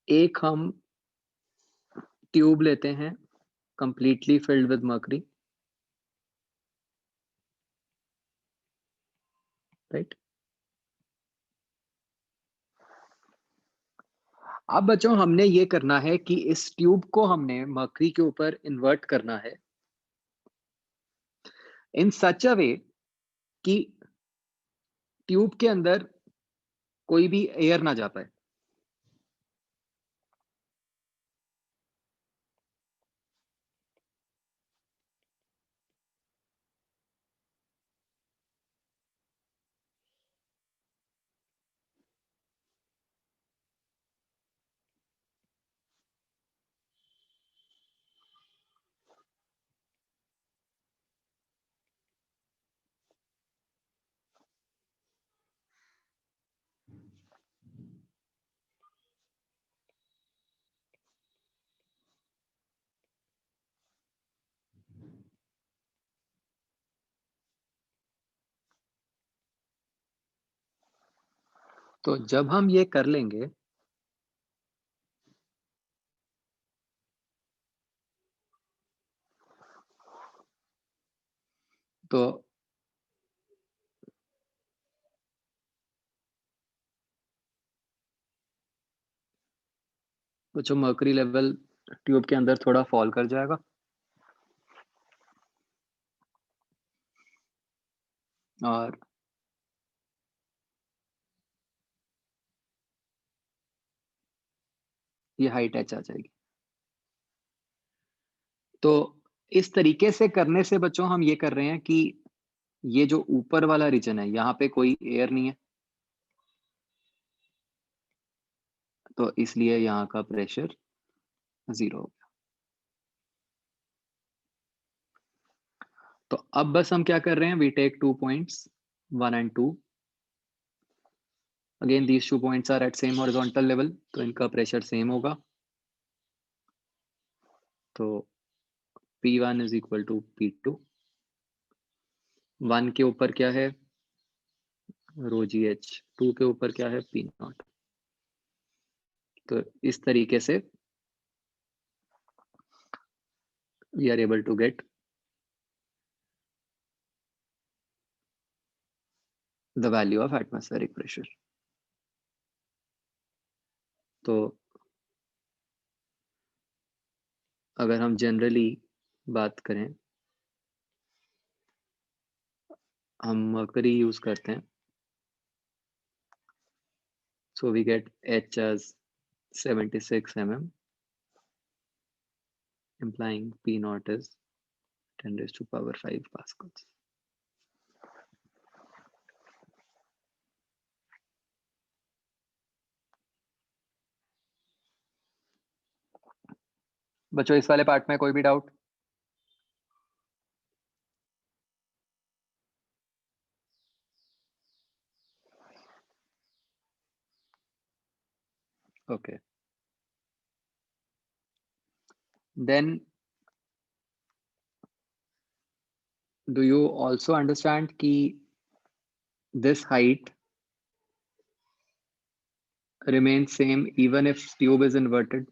एक हम ट्यूब लेते हैं completely filled with mercury, right. अब बच्चों हमने ये करना है कि इस ट्यूब को हमने मर्करी के ऊपर इन्वर्ट करना है इन सच अ वे कि ट्यूब के अंदर कोई भी एयर ना जा पाए। तो जब हम ये कर लेंगे तो जो मर्करी लेवल ट्यूब के अंदर थोड़ा फॉल कर जाएगा और ये हाइट एच आ जाएगी। तो इस तरीके से करने से बच्चों हम ये कर रहे हैं कि ये जो ऊपर वाला रीजन है यहाँ पे कोई एयर नहीं है, तो इसलिए यहाँ का प्रेशर 0 हो गया। तो अब बस हम क्या कर रहे हैं, we take 2 points 1 and 2, again these 2 points are at same horizontal level, तो इनका प्रेशर सेम होगा। तो P1 is equal to P2, 1 के ऊपर क्या है रो जी एच, 2 के ऊपर क्या है P नॉट। तो इस तरीके से we are able to get the value of atmospheric pressure. तो अगर हम जनरली बात करें, हम मर्करी यूज करते हैं, so we get H as 76 mm, implying P naught is 10 raised to power 5 pascals. बच्चों इस वाले पार्ट में कोई भी doubt? Okay. Then do you also understand कि this height remains same even if tube is inverted,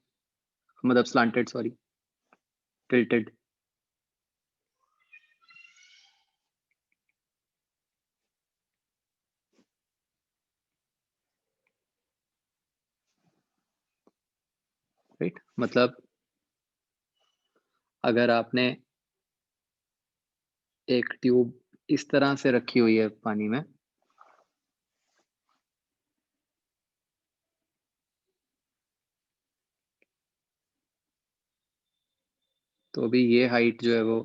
मतलब slanted, sorry, tilted. Right? मतलब अगर आपने एक ट्यूब इस तरह से रखी हुई है पानी में, तो भी ये हाइट जो है वो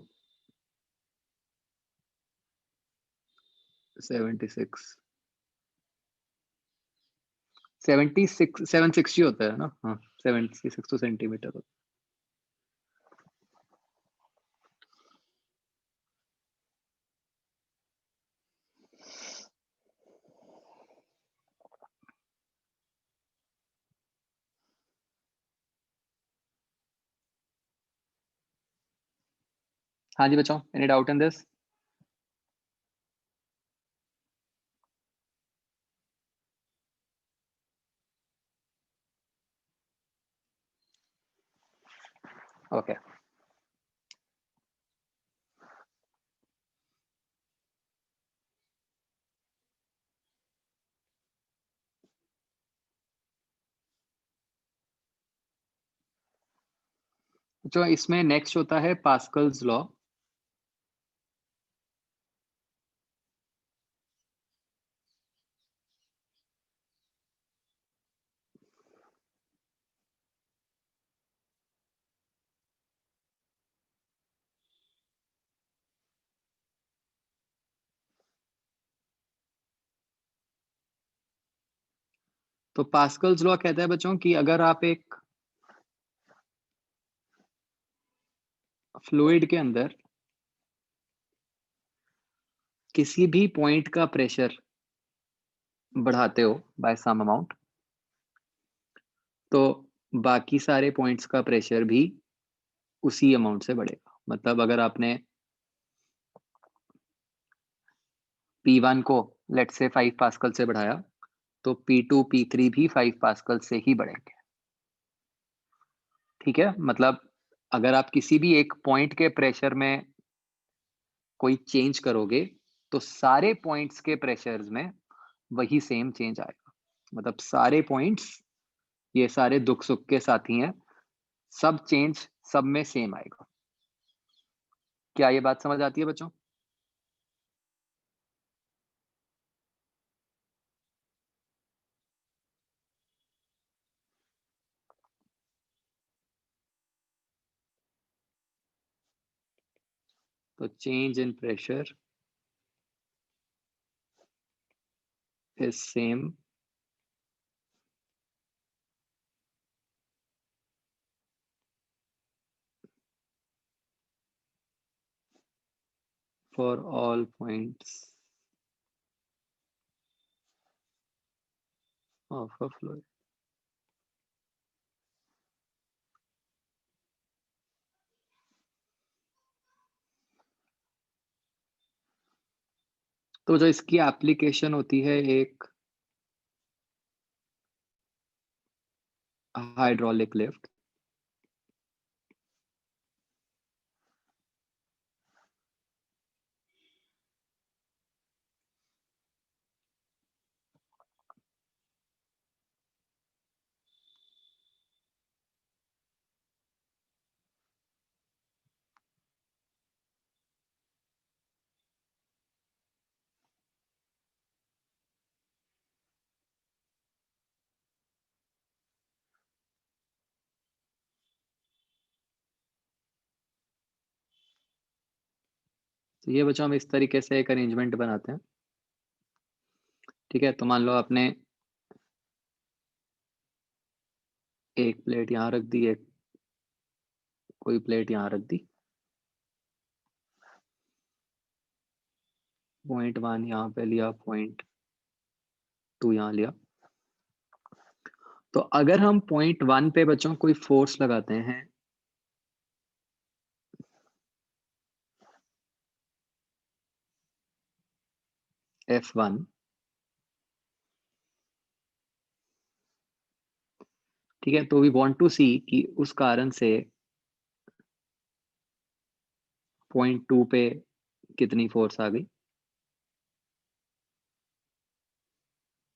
760 होता है ना, हाँ 76 सेंटीमीटर होता है। हाँ जी बच्चों, any doubt in this? Okay, जो इसमें नेक्स्ट होता है पास्कल्स लॉ। तो पास्कल्स लॉ कहता है बच्चों कि अगर आप एक फ्लूइड के अंदर किसी भी पॉइंट का प्रेशर बढ़ाते हो बाय सम अमाउंट, तो बाकी सारे पॉइंट्स का प्रेशर भी उसी अमाउंट से बढ़ेगा। मतलब अगर आपने P1 को लेट्स से 5 पास्कल से बढ़ाया, तो P2 P3 भी 5 पास्कल से ही बढ़ेंगे। ठीक है, मतलब अगर आप किसी भी एक पॉइंट के प्रेशर में कोई चेंज करोगे, तो सारे पॉइंट्स के प्रेशर्स में वही सेम चेंज आएगा। मतलब सारे पॉइंट्स, ये सारे दुख सुख के साथी हैं, सब चेंज सब में सेम आएगा। क्या ये बात समझ आती है बच्चों? तो change in pressure is same for all points of a fluid. तो जो इसकी एप्लीकेशन होती है एक हाइड्रोलिक लिफ्ट, तो ये बच्चों हम इस तरीके से एक अरेंजमेंट बनाते हैं। ठीक है, तो मान लो आपने एक प्लेट यहाँ रख दी, एक कोई प्लेट यहाँ रख दी, पॉइंट 1 यहाँ पे लिया, पॉइंट 2 यहाँ लिया। तो अगर हम पॉइंट 1 पे बच्चों कोई फोर्स लगाते हैं F1, ठीक है, तो वी वांट टू सी कि उस कारण से पॉइंट 2 पे कितनी फोर्स आ गई।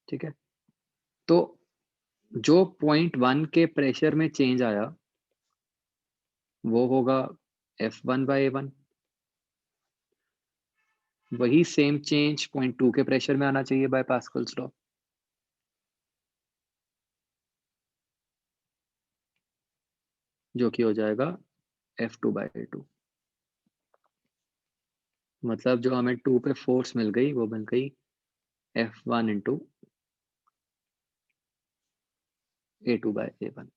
ठीक है, तो जो पॉइंट 1 के प्रेशर में चेंज आया वो होगा F1/A1। वही सेम चेंज पॉइंट 2 के प्रेशर में आना चाहिए बाय पास्कल्स लॉ, जो कि हो जाएगा F2/A2। मतलब जो हमें 2 पे फोर्स मिल गई वो मिल गई F1 इंटू A2/A1।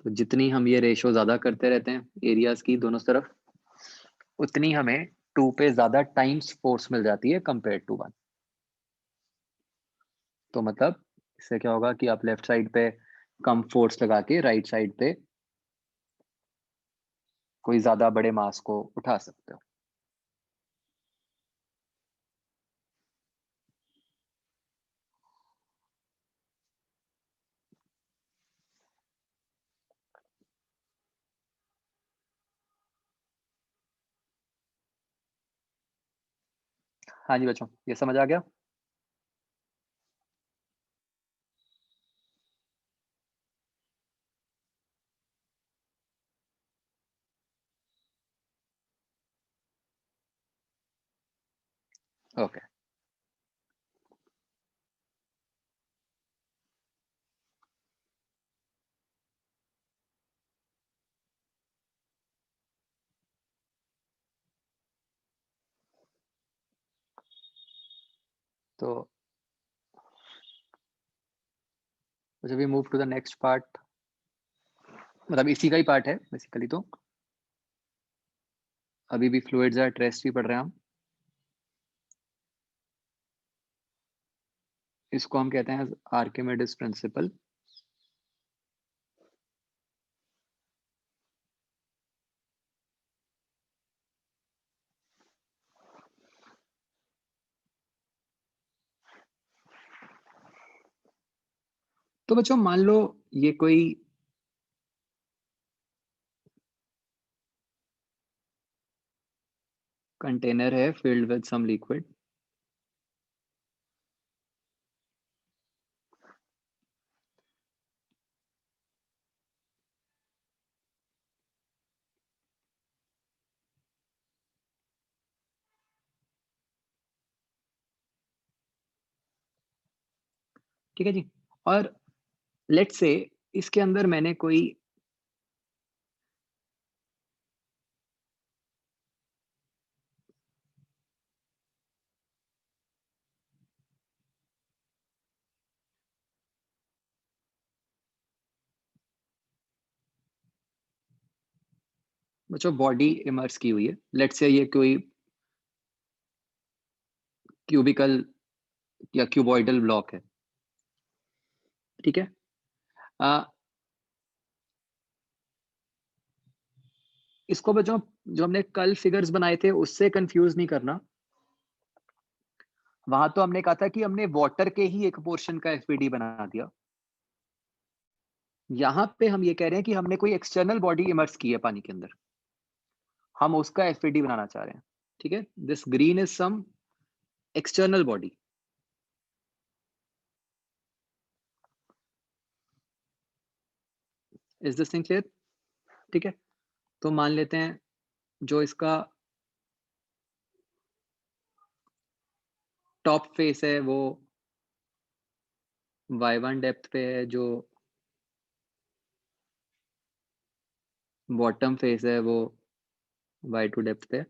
तो जितनी हम ये रेशो ज्यादा करते रहते हैं एरियाज की दोनों तरफ, उतनी हमें 2 पे ज्यादा टाइम्स फोर्स मिल जाती है कंपेयर टू 1। तो मतलब इससे क्या होगा कि आप लेफ्ट साइड पे कम फोर्स लगा के राइट साइड पे कोई ज़्यादा बड़े मास को उठा सकते हो। हाँ जी बच्चों, ये समझ आ गया? ओके। तो जब we move to the next part, मतलब इसी का ही पार्ट है बेसिकली। तो अभी भी फ्लूइड्स एट रेस्ट ही पढ़ रहे हैं हम। इसको हम कहते हैं आर्किमिडीज प्रिंसिपल। तो बच्चों मान लो ये कोई कंटेनर है फिल्ड विद सम लिक्विड। ठीक है जी। और लेट्स से इसके अंदर मैंने कोई बच्चों बॉडी इमर्स की हुई है। लेट्स से ये कोई क्यूबिकल या क्यूबॉइडल ब्लॉक है। ठीक है। आ, इसको बच्चों जो हमने कल फिगर्स बनाए थे उससे कंफ्यूज नहीं करना। वहां तो हमने कहा था कि हमने वाटर के ही एक पोर्शन का एफपीडी बना दिया। यहां पे हम ये कह रहे हैं कि हमने कोई एक्सटर्नल बॉडी इमर्स की है पानी के अंदर, हम उसका एफपीडी बनाना चाह रहे हैं। ठीक है, this green is some external body. Is this thing clear? ठीक है, तो मान लेते हैं जो इसका टॉप फेस है वो y1 डेप्थ पे है, जो बॉटम फेस है वो y2 डेप्थ पे है।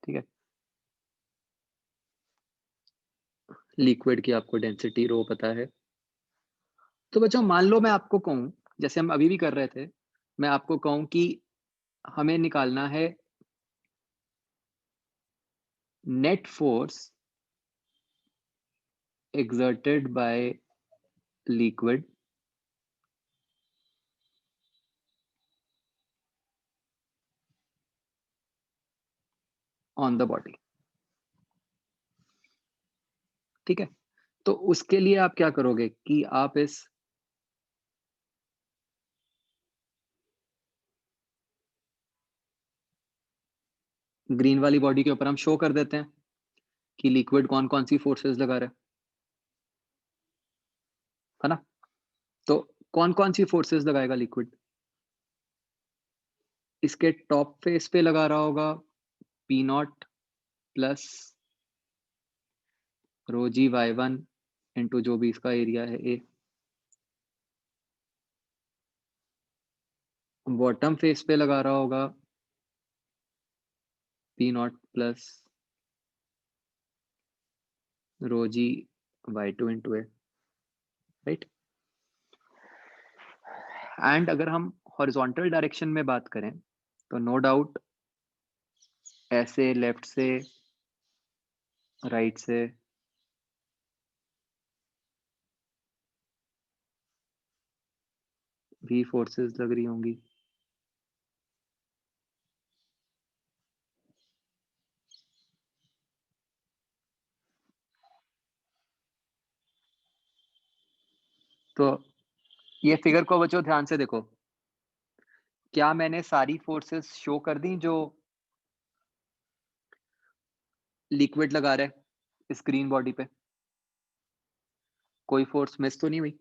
ठीक है, लिक्विड की आपको डेंसिटी रो पता है। तो बच्चों मान लो मैं आपको कहूं, जैसे हम अभी भी कर रहे थे, मैं आपको कहूं कि हमें निकालना है net force exerted by liquid on the body। ठीक है, तो उसके लिए आप क्या करोगे कि आप इस ग्रीन वाली बॉडी के ऊपर हम शो कर देते हैं कि लिक्विड कौन कौन सी फोर्सेस लगा रहा है ना। तो कौन कौन सी फोर्सेस लगाएगा लिक्विड? इसके टॉप फेस पे लगा रहा होगा P not plus rho G y1 into जो भी इसका एरिया है ए। बॉटम फेस पे लगा रहा होगा P not plus rho G y2 into A. Right. And अगर हम हॉरिजॉन्टल डायरेक्शन में बात करें तो नो डाउट ऐसे लेफ्ट से राइट से भी फोर्सेस लग रही होंगी। तो ये फिगर को बच्चों ध्यान से देखो, क्या मैंने सारी फोर्सेस शो कर दी जो लिक्विड लगा रहा है स्क्रीन बॉडी पे? कोई फोर्स मिस तो नहीं हुई?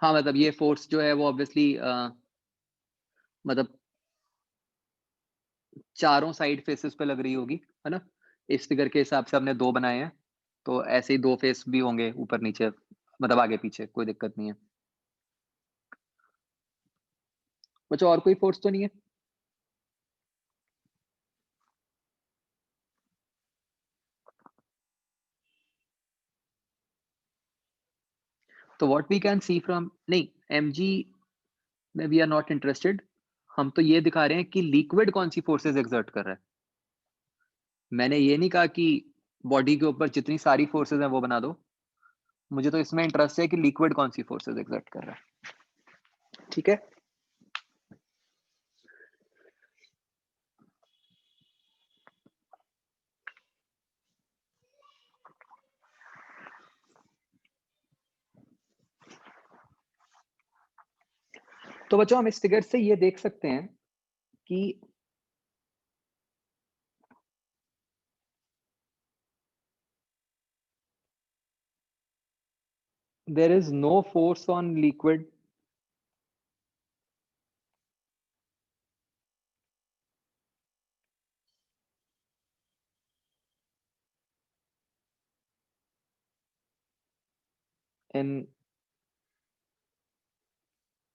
हाँ, मतलब ये फोर्स जो है वो ऑब्वियसली मतलब चारों साइड फेसेस पे लग रही होगी, है ना? इस फिगर के हिसाब से हमने 2 बनाए हैं, तो ऐसे ही 2 फेस भी होंगे ऊपर-नीचे, मतलब आगे-पीछे, कोई दिक्कत नहीं है। बच्चों और कोई फोर्स तो नहीं है? तो what we can see from नहीं, एमजी में वी आर नॉट इंटरेस्टेड। हम तो ये दिखा रहे हैं कि लिक्विड कौन-सी फोर्सेस एक्सर्ट कर रहा है। मैंने ये नहीं कहा कि बॉडी के ऊपर जितनी सारी फोर्सेस हैं वो बना दो। मुझे तो इसमें इंटरेस्ट है कि लिक्विड कौन-सी फोर्सेस एक्सर्ट कर रहा है। ठीक है? तो बच्चों हम इस फिगर से ये देख सकते हैं कि there is no force on liquid in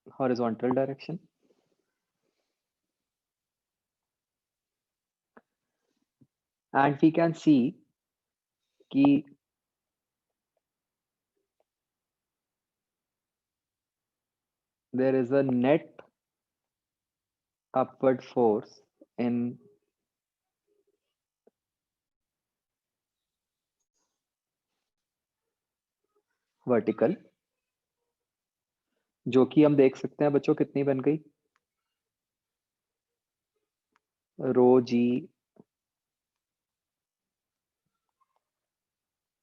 horizontal direction, and we can see कि there is a net upward force in vertical, जो कि हम देख सकते हैं बच्चों कितनी बन गई, रो G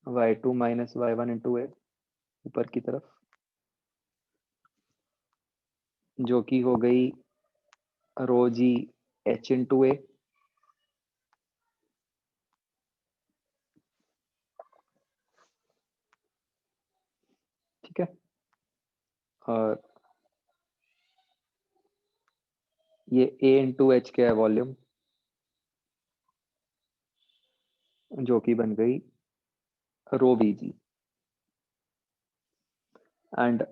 y2 minus y1 into ए, ऊपर की तरफ, जो कि हो गई रो जी h इंटू ए। ठीक है? और ये a इंटू एच क्या है, वॉल्यूम, जो कि बन गई rho B g. And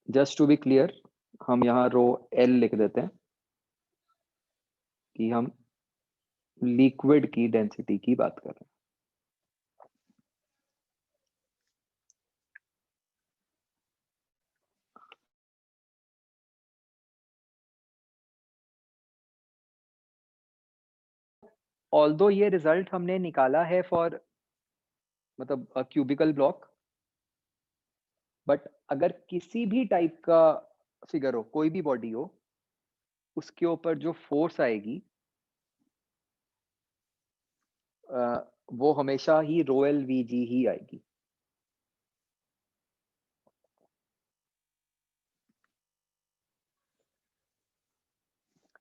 just to be clear, हम यहाँ रो एल लिख देते हैं कि हम लिक्विड की डेंसिटी की बात कर रहे हैं। ऑल्दो ये रिजल्ट हमने निकाला है फॉर मतलब क्यूबिकल ब्लॉक, बट अगर किसी भी टाइप का फिगर हो, कोई भी बॉडी हो, उसके ऊपर जो फोर्स आएगी वो हमेशा ही रो एल वी जी ही आएगी।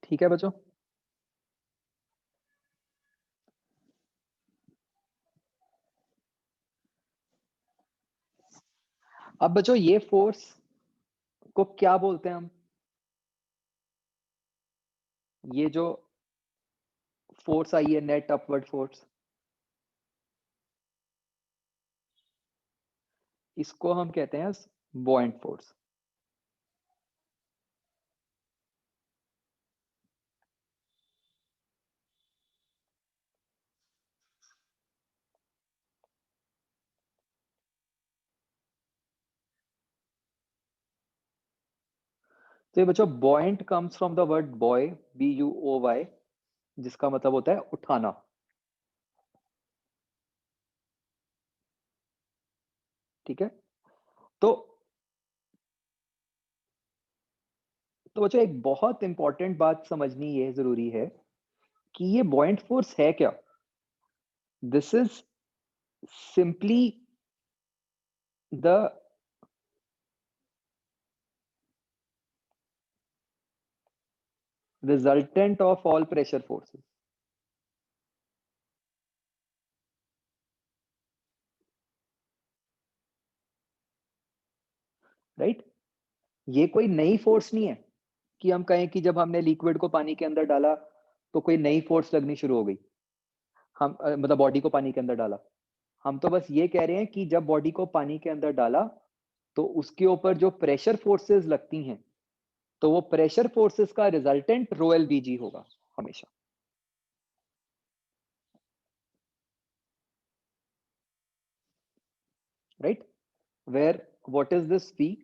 ठीक है बच्चों? अब बच्चों ये फोर्स को क्या बोलते हैं हम? ये जो फोर्स आई है नेट अपवर्ड फोर्स, इसको हम कहते हैं बॉयंट फोर्स। तो ये बच्चों buoyant comes from the word buoy, B-U-O-Y, जिसका मतलब होता है उठाना। ठीक है, तो बच्चों एक बहुत इंपॉर्टेंट बात समझनी ये जरूरी है कि ये buoyant force है क्या। This is simply the resultant of all pressure forces, right. ये कोई नई फोर्स नहीं है कि हम कहें कि जब हमने लिक्विड को पानी के अंदर डाला तो कोई नई फोर्स लगनी शुरू हो गई। हम मतलब बॉडी को पानी के अंदर डाला, हम तो बस ये कह रहे हैं कि जब बॉडी को पानी के अंदर डाला तो उसके ऊपर जो प्रेशर फोर्सेस लगती हैं, तो वो प्रेशर फोर्सेस का resultant rho L B G होगा हमेशा, right. Where what is this V?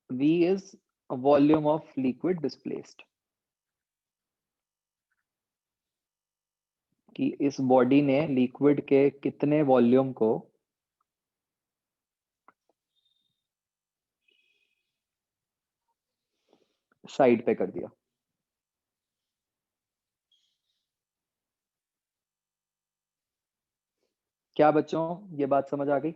V is a volume of liquid displaced, कि इस बॉडी ने लिक्विड के कितने वॉल्यूम को साइड पे कर दिया। क्या बच्चों ये बात समझ आ गई?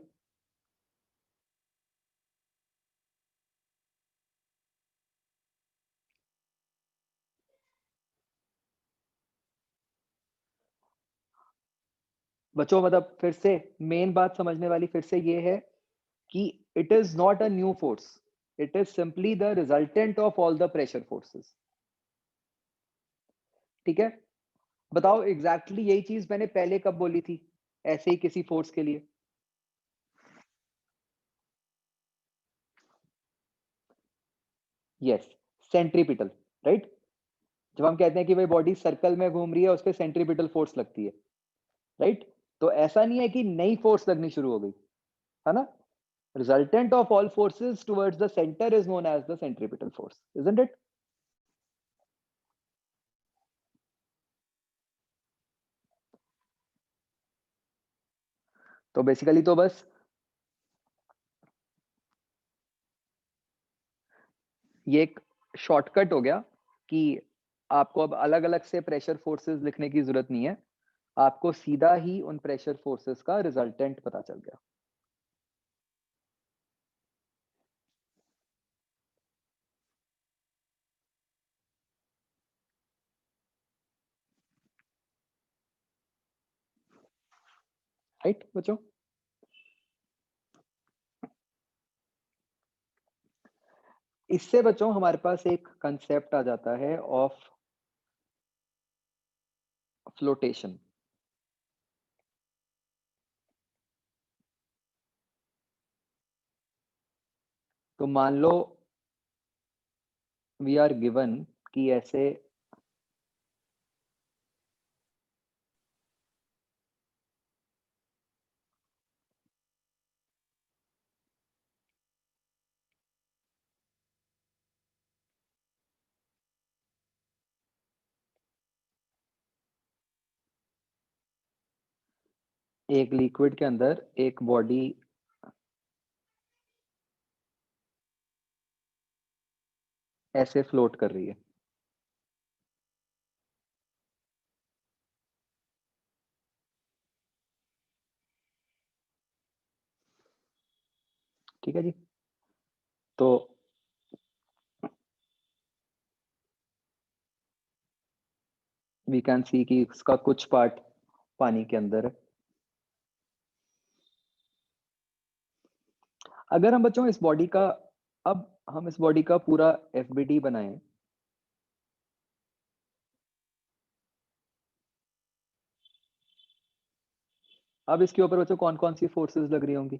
बच्चों मतलब फिर से मेन बात समझने वाली फिर से ये है कि it is not a new force, it is simply the resultant of all the pressure forces. ठीक है, बताओ एग्जैक्टली यही चीज मैंने पहले कब बोली थी ऐसे ही किसी फोर्स के लिए? Yes, centripetal, right. जब हम कहते हैं कि भाई बॉडी सर्कल में घूम रही है, उस पर सेंट्रीपिटल फोर्स लगती है, राइट। तो ऐसा नहीं है कि नई फोर्स लगनी शुरू हो गई, है ना। Resultant of all forces towards the centre is known as the centripetal force, isn't it? तो बेसिकली तो बस ये एक शॉर्टकट हो गया कि आपको अब अलग अलग से प्रेशर फोर्सेस लिखने की जरूरत नहीं है, आपको सीधा ही उन प्रेशर फोर्सेस का रिजल्टेंट पता चल गया। राइट बच्चों, इससे बच्चों हमारे पास एक कंसेप्ट आ जाता है ऑफ फ्लोटेशन। तो मान लो वी आर गिवन कि ऐसे एक लिक्विड के अंदर एक बॉडी ऐसे फ्लोट कर रही है, ठीक है जी। तो वी कैन सी कि इसका कुछ पार्ट पानी के अंदर है। अगर हम बच्चों इस बॉडी का, अब हम इस बॉडी का पूरा एफबीडी बनाएं, अब इसके ऊपर बच्चों कौन कौन सी फोर्सेस लग रही होंगी?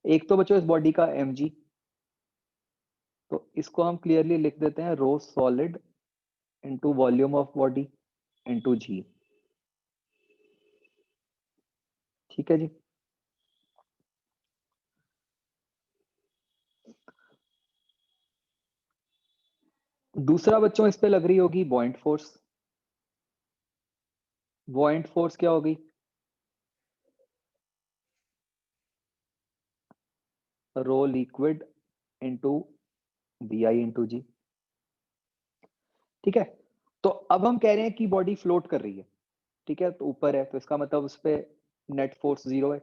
एक तो बच्चों इस बॉडी का mg, तो इसको हम क्लियरली लिख देते हैं रो solid into volume of body into g। ठीक है जी। दूसरा बच्चों इस पे लग रही होगी बॉइंट फोर्स। बॉइंट फोर्स क्या होगी? Rho liquid into B I into g. ठीक है, तो अब हम कह रहे हैं कि बॉडी फ्लोट कर रही है। ठीक है, तो ऊपर है, तो इसका मतलब उस पे नेट फोर्स 0 है।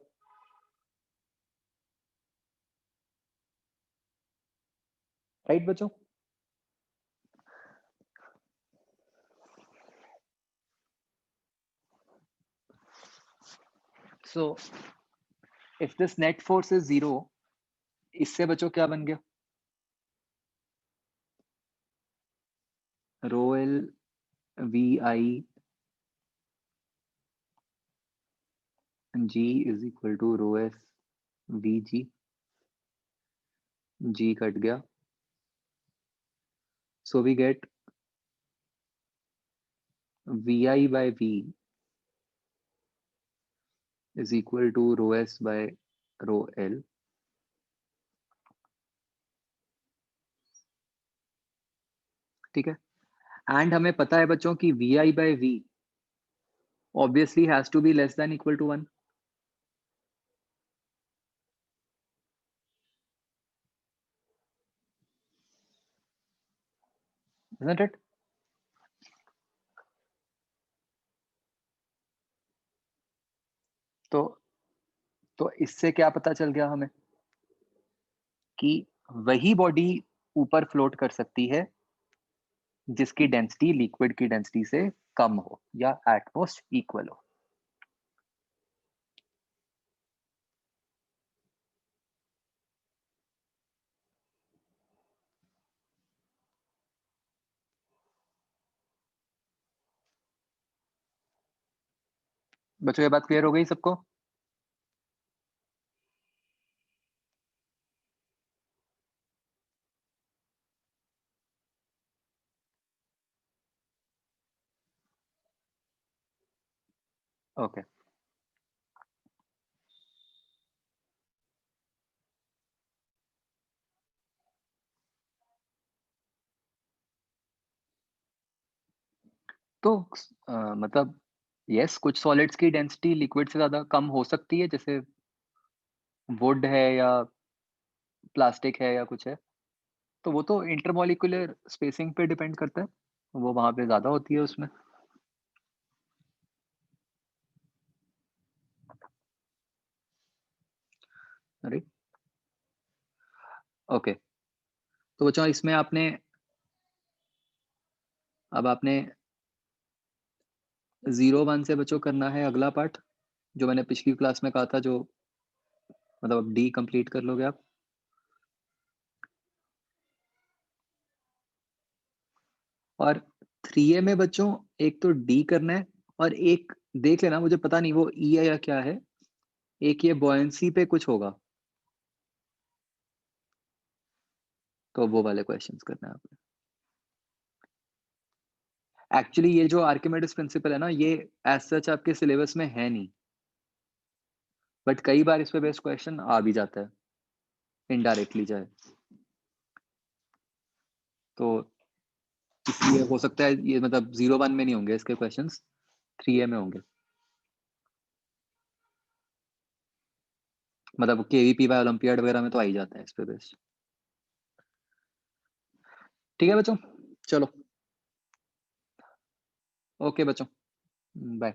राइट बच्चों? So if this net force is 0, इससे बच्चों क्या बन गया? Rho L V I g is equal to rho S V g cut गया, so we get V I by V is equal to rho S by rho L. ठीक है, and हमें पता है बच्चों कि V I by V obviously has to be less than equal to 1। Isn't it? तो इससे क्या पता चल गया हमें कि वही बॉडी ऊपर फ्लोट कर सकती है जिसकी डेंसिटी लिक्विड की डेंसिटी से कम हो या एट मोस्ट इक्वल हो। बच्चों ये बात क्लियर हो गई सबको? ओके तो मतलब यस, कुछ सॉलिड्स की डेंसिटी लिक्विड से ज्यादा कम हो सकती है, जैसे वुड है या प्लास्टिक है या कुछ है, तो वो तो इंटरमॉलिक्यूलर स्पेसिंग पे डिपेंड करता है, वो वहां पे ज्यादा होती है उसमें। अरे ओके, तो बच्चों इसमें अब आपने 0 1 से बच्चों करना है अगला पार्ट, जो मैंने पिछली क्लास में कहा था, जो मतलब डी कंप्लीट कर लोगे आप। और 3A में बच्चों एक तो डी करना है, और एक देख लेना, मुझे पता नहीं वो ई है या क्या है, एक ये बॉयंसी पे कुछ होगा, तो वो वाले क्वेश्चंस करना है आपने। एक्चुअली ये जो आर्किमिडीज प्रिंसिपल है ना, ये एज सच आपके सिलेबस में है नहीं, बट कई बार इस पे बेस्ड क्वेश्चन आ भी जाता है इनडायरेक्टली जाए, तो इसलिए हो सकता है ये मतलब 0 1 में नहीं होंगे इसके क्वेश्चंस, 3A में होंगे, मतलब केवीपी बाय ओलंपियाड वगैरह में तो आ ही जाता है इस पे बेस्ड। ठीक है बच्चों, चलो ओके बच्चों, बाय।